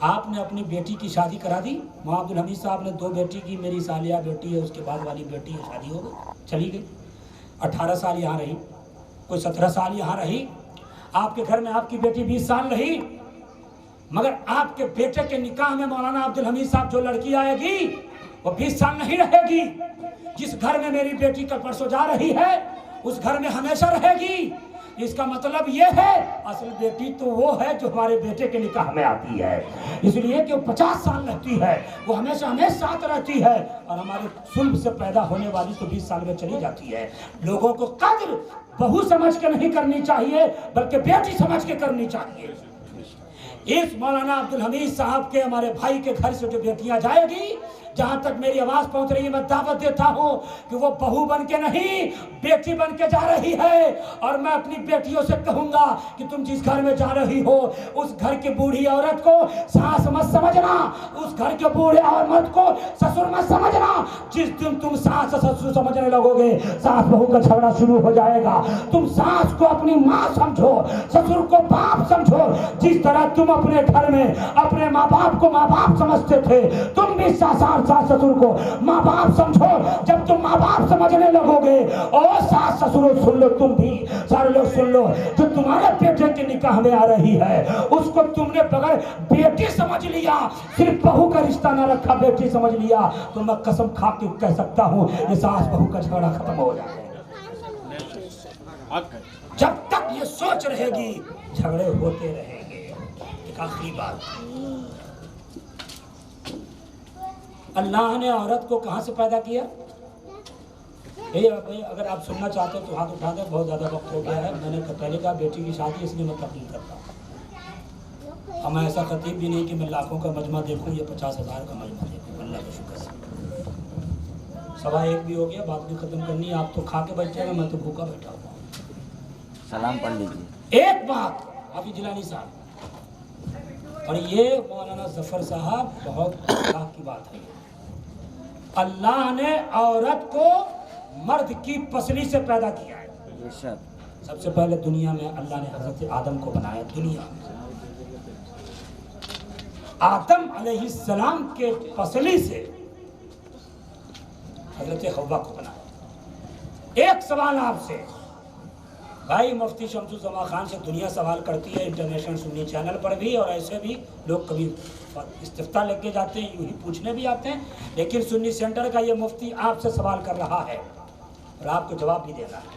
Speaker 1: آپ نے اپنی بیٹی کی شادی کرا دی. مولانا عبدالحمید صاحب نے 2 بیٹی کی, میری سالیہ بیٹی ہے, اس کے بعد والی بیٹی ہے, شادی ہو گئی, چلی گئی. 18 سال یہاں رہی, کوئی 17 سال یہاں رہی. آپ کے گھر میں آپ کی بیٹی 20 سال رہی, مگر آپ کے بیٹے کے نکاح میں مولانا عبدالحمید صاحب جو لڑکی آئے گی وہ 20 سال نہیں رہے گی. جس گھر میں میری بیٹی کل پرسوں جا رہی ہے اس گھر میں ہمیشہ رہے گی. اس کا مطلب یہ ہے اصل بیٹی تو وہ ہے جو ہمارے بیٹے کے نکاح میں آتی ہے, اس لیے کہ وہ 50 سال رہتی ہے, وہ ہمیشہ ہمیں ساتھ رہتی ہے, اور ہمارے صلب سے پیدا ہونے والی تو 20 سال میں چلی جاتی ہے. لوگوں کو قدر بہو سمجھ کے نہیں کرنی چاہیے بلکہ بیٹی سمجھ کے کرنی چاہیے. اس مولانا عبدالحمید صاحب کے ہمارے بھائی کے گھر سے جو بیٹیاں جائے گی, جہاں تک میری آواز پہنچ رہی ہے میں دعوت دیتا ہوں کہ وہ بہو بن کے نہیں بیٹی بن کے جا رہی ہے. اور میں اپنی بیٹیوں سے کہوں گا کہ تم جس گھر میں جا رہی ہو اس گھر کی بوڑھی عورت کو ساس مت سمجھنا, اس گھر کے بوڑھے عورت کو سسر مت سمجھنا. جس دن تم ساس سسر سمجھنے لگو گے ساس بہو کا جھگڑا شروع ہو جائے گا. تم ساس کو اپنی ماں سمجھو, سسر کو باپ سمجھو. جس طرح تم اپنے گھر میں اپنے ماں باپ کو ماں باپ سمجھتے تھے تم بھی ساس سسر کو ماں باپ سمجھو. جب تم ماں باپ سمجھنے لگو گے اور ساس سسر سن لو, تم بھی سارے لوگ سن لو, جو تمہارے بیٹے کے نکاح میں آ رہی ہے اس کو تم نے بغیر بیٹی سمجھ لیا, صرف بہو کا رشتہ نہ رکھا بیٹی سمجھ لیا, تو میں قسم کھا کے کہہ سکتا ہوں یہ ساس بہو کا جھگڑا ختم ہو جائے گا. جب تک یہ سوچ رہے گی جھگڑے ہوتے رہیں گے. ایک آخری بات, اللہ نے عورت کو کہاں سے پیدا کیا؟ اگر آپ سننا چاہتے ہیں تو ہاتھ اٹھا دیں, بہت زیادہ وقت ہو گیا ہے. میں نے پہلے کہا بیٹی کی شادی اس لیے میں تقریر کرتا ہوں. ہم ایسا خطیب بھی نہیں کہ میں لاکھوں کا مجمع دیکھوں یا 50,000 کا مجمع دیکھوں. اللہ کا شکر ہے. 1:15 بھی ہو گیا, بات بھی ختم کرنی ہے. آپ تو کھا کے بیٹھے ہیں, میں تو بھوکا بیٹھا ہوں.
Speaker 2: سلام پڑھ لیجیے.
Speaker 1: ایک بات حافظ جیلانی صاحب, اور یہ مولانا ظفر صاحب بہت اللہ کی بات ہے, اللہ نے عورت کو مرد کی پسلی سے پیدا کیا ہے. سب سے پہلے دنیا میں اللہ نے حضرت آدم کو بنایا. دنیا میں آدم علیہ السلام کے پسلی سے حضرت حوا کو بنایا. ایک سوال آپ سے, بھائی مفتی شمس الزمان خان سے دنیا سوال کرتی ہے انٹرنیشنل سنی چینل پر بھی, اور ایسے بھی لوگ کبھی استفتاء لے کے جاتے ہیں, یوں ہی پوچھنے بھی آتے ہیں. لیکن سنی سینٹر کا یہ مفتی آپ سے سوال کر رہا ہے اور آپ کو جواب بھی دینا ہے.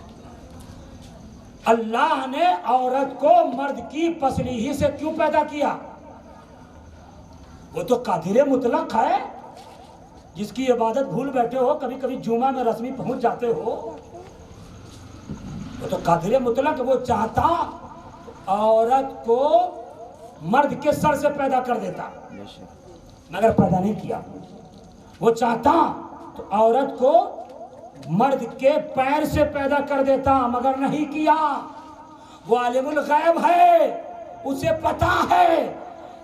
Speaker 1: اللہ نے عورت کو مرد کی پسلی ہی سے کیوں پیدا کیا؟ وہ تو قادر مطلق ہے, جس کی عبادت بھول بیٹھے ہو, کبھی کبھی جمعہ میں رسمی پہنچ جاتے ہو. وہ تو قادر مطلق, وہ چاہتا عورت کو مرد کے سر سے پیدا کر دیتا مگر پیدا نہیں کیا. وہ چاہتا تو عورت کو مرد کے پیر سے پیدا کر دیتا مگر نہیں کیا. وہ عالم الغیب ہے, اسے پتا ہے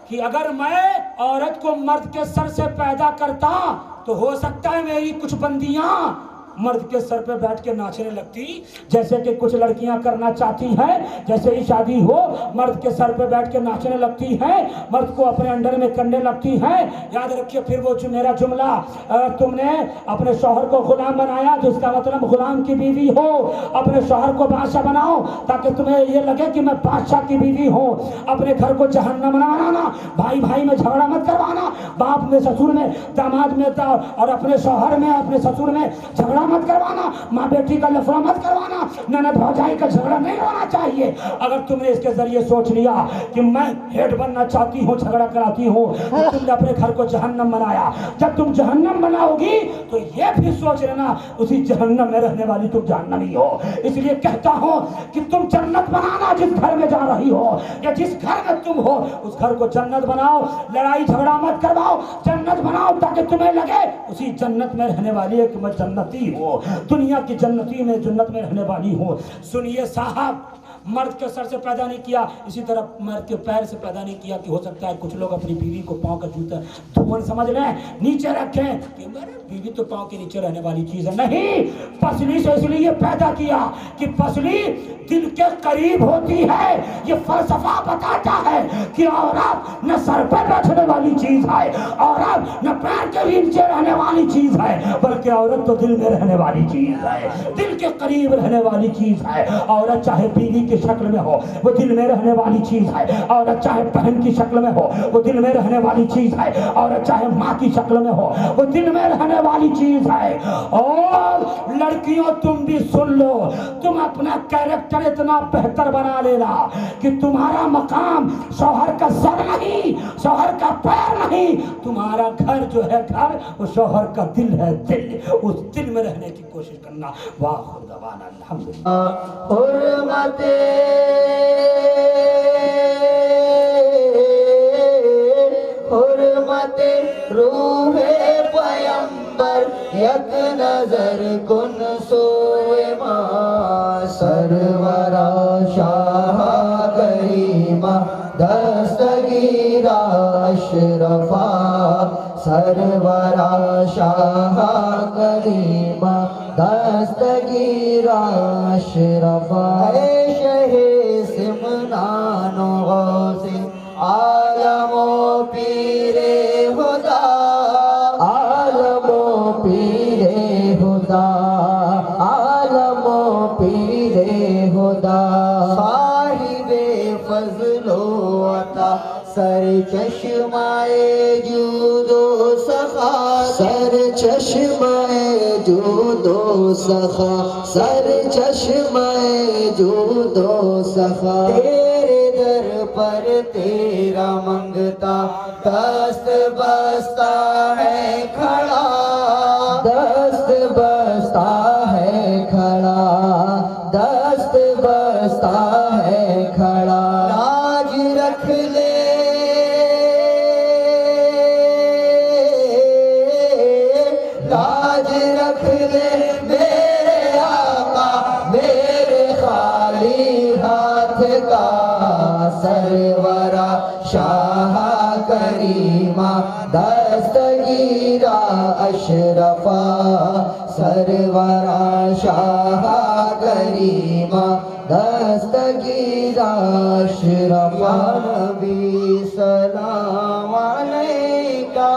Speaker 1: کہ اگر میں عورت کو مرد کے سر سے پیدا کرتا تو ہو سکتا ہے میری کچھ بندیاں مرد کے سر پہ بیٹھ کے ناچنے لگتی, جیسے کہ کچھ لڑکیاں کرنا چاہتی ہیں. جیسے ہی شادی ہو مرد کے سر پہ بیٹھ کے ناچنے لگتی ہیں, مرد کو اپنے انڈر میں کرنے لگتی ہیں. یاد رکھیے پھر وہ جو میرا جملہ, تم نے اپنے شوہر کو غلام بنایا تو اس کا مطلب غلام کی بیوی ہو. اپنے شوہر کو بادشاہ بناؤ تاکہ تمہیں یہ لگے کہ میں بادشاہ کی بیوی ہوں. اپنے گھر کو جہنم نہ بنانا, بھائی بھائی میں جھگڑا مت کروانا, باپ میں سسر میں داماد میں اور اپنے شوہر میں اپنے سسر میں جھگڑا مت کروانا, ماں بیٹی کا لفڑا مت کروانا, نند بھوجائی کا جھگڑا نہیں ہونا چاہیے. اگر تم نے اس کے ذریعے سوچ لیا کہ میں ہیڈ بننا چاہتی ہوں, جھگڑا کراتی ہوں, تو تم نے اپنے گھر کو جہنم بنایا. جب تم جہنم بناؤ گی تو یہ بھی سوچ لینا اسی جہنم میں رہنے والی تم جہنمی ہو. اس لیے کہتا ہوں کہ تم جنت بنانا جس گھر میں جا رہی ہو, یا جس گھر میں تم ہو اس گھر کو جنت بناؤ. لڑائی جھگڑا مت کرواؤ, جنت بناؤ تاکہ تمہیں لگے اسی جنت میں رہنے والی ہے کہ میں جنتی ہوں, دنیا کی جنتی میں جنت میں رہنے والی ہوں. سنیے صاحب, مرد کے سر سے پیدا نہیں کیا، اسی طرح مرد کے پیر سے پیدا نہیں کیا کہ ہو سکتا ہے کچھ لوگ اپنی بیوی کو پاؤں کا جوتا دھون سمجھ لیں نیچے رکھیں کہ میرے بیوی تو پاؤں کے نیچے رہنے والی چیز ہے، نہیں، پسلی سے اس لیے پیدا کیا کہ پسلی دل کے قریب ہوتی ہے۔ یہ فلسفہ بتاتا ہے کہ عورت نہ سر پہ بیٹھنے والی چیز ہے، عورت نہ پیر کے نیچے رہنے والی چیز ہے، بلکہ عورت تو دل میں رہنے والی چیز ہے، دل کے قریب رہنے والی چیز ہے۔ عورت چاہے بیوی کی شکل میں ہو وہ دل میں رہنے والی چیز ہے، عورت چاہے بہن کی شکل میں ہو وہ دل میں رہنے والی چیز ہے، عورت چاہے ماں کی شکل میں ہو وہ دل میں رہنے والی چیز ہے۔ اور لڑکیوں تم بھی سن لو، تم اپنا کیریکٹر اتنا بہتر بنا لینا کہ تمہارا مقام شوہر کا سر نہیں، شوہر کا پیر نہیں، تمہارا گھر جو ہے گھر وہ شوہر کا دل ہے، دل، اس دل میں رہنے کی کوشش کرنا۔ وآخر دعوانا الحمدللہ۔
Speaker 6: حرمت روح پیمبر یک نظر کن سوئے ماں سرورا شاہ کریمہ دستگیر اشرفا سرورا شاہ کریمہ دستگیر اشرفا اے شہ سمنان و غوث عالم و پیر خدا عالم و پیر خدا عالم و پیر خدا صاحب فضل و عطا سر چشمائے جود و سخا سر چشمائے جود و سخا سر چشمائے جود و سخا تیرے در پر تیرا منگتا دست بستا ہے کھڑا دست بستا ہے کھڑا دست بستا ہے کھڑا لاج رکھ لے لاج رکھ لے میرے آقا میرے خالی ہاتھ کا سرورا شاہ کریمہ دستگیرہ اشرفا سرورا شاہ کریمہ دستگیرہ اشرفا نبی سلام علیکہ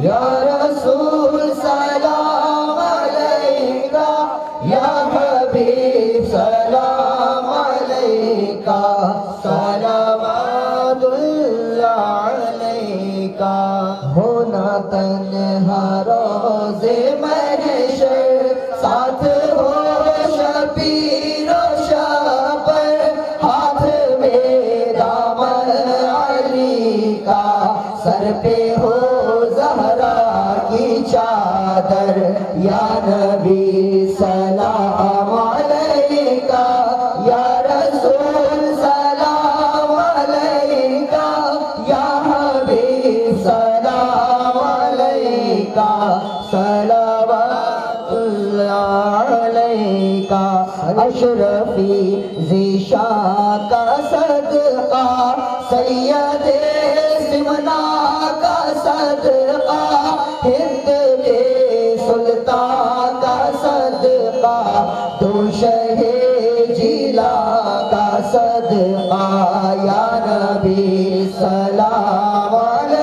Speaker 6: یا رسول سلام علیکہ یا حبیب سلام علیکہ صلوات اللہ علیکہ ہونا تنہا روز محشر ساتھ ہو شبیر و شابر ہاتھ میں دامن علی کا سر پہ ہو زہرا کی چادر یا نبی سلام علیکہ یا رسول سلام علیکہ یا حبیب سلام علیکہ صلوات اللہ علیکہ اشرفی ذیشان کا صدقہ سید سمنا کا صدقہ ہند کے سلطان کا صدقہ تو شہ جیلا کا صدقہ یا نبی سلام علیکہ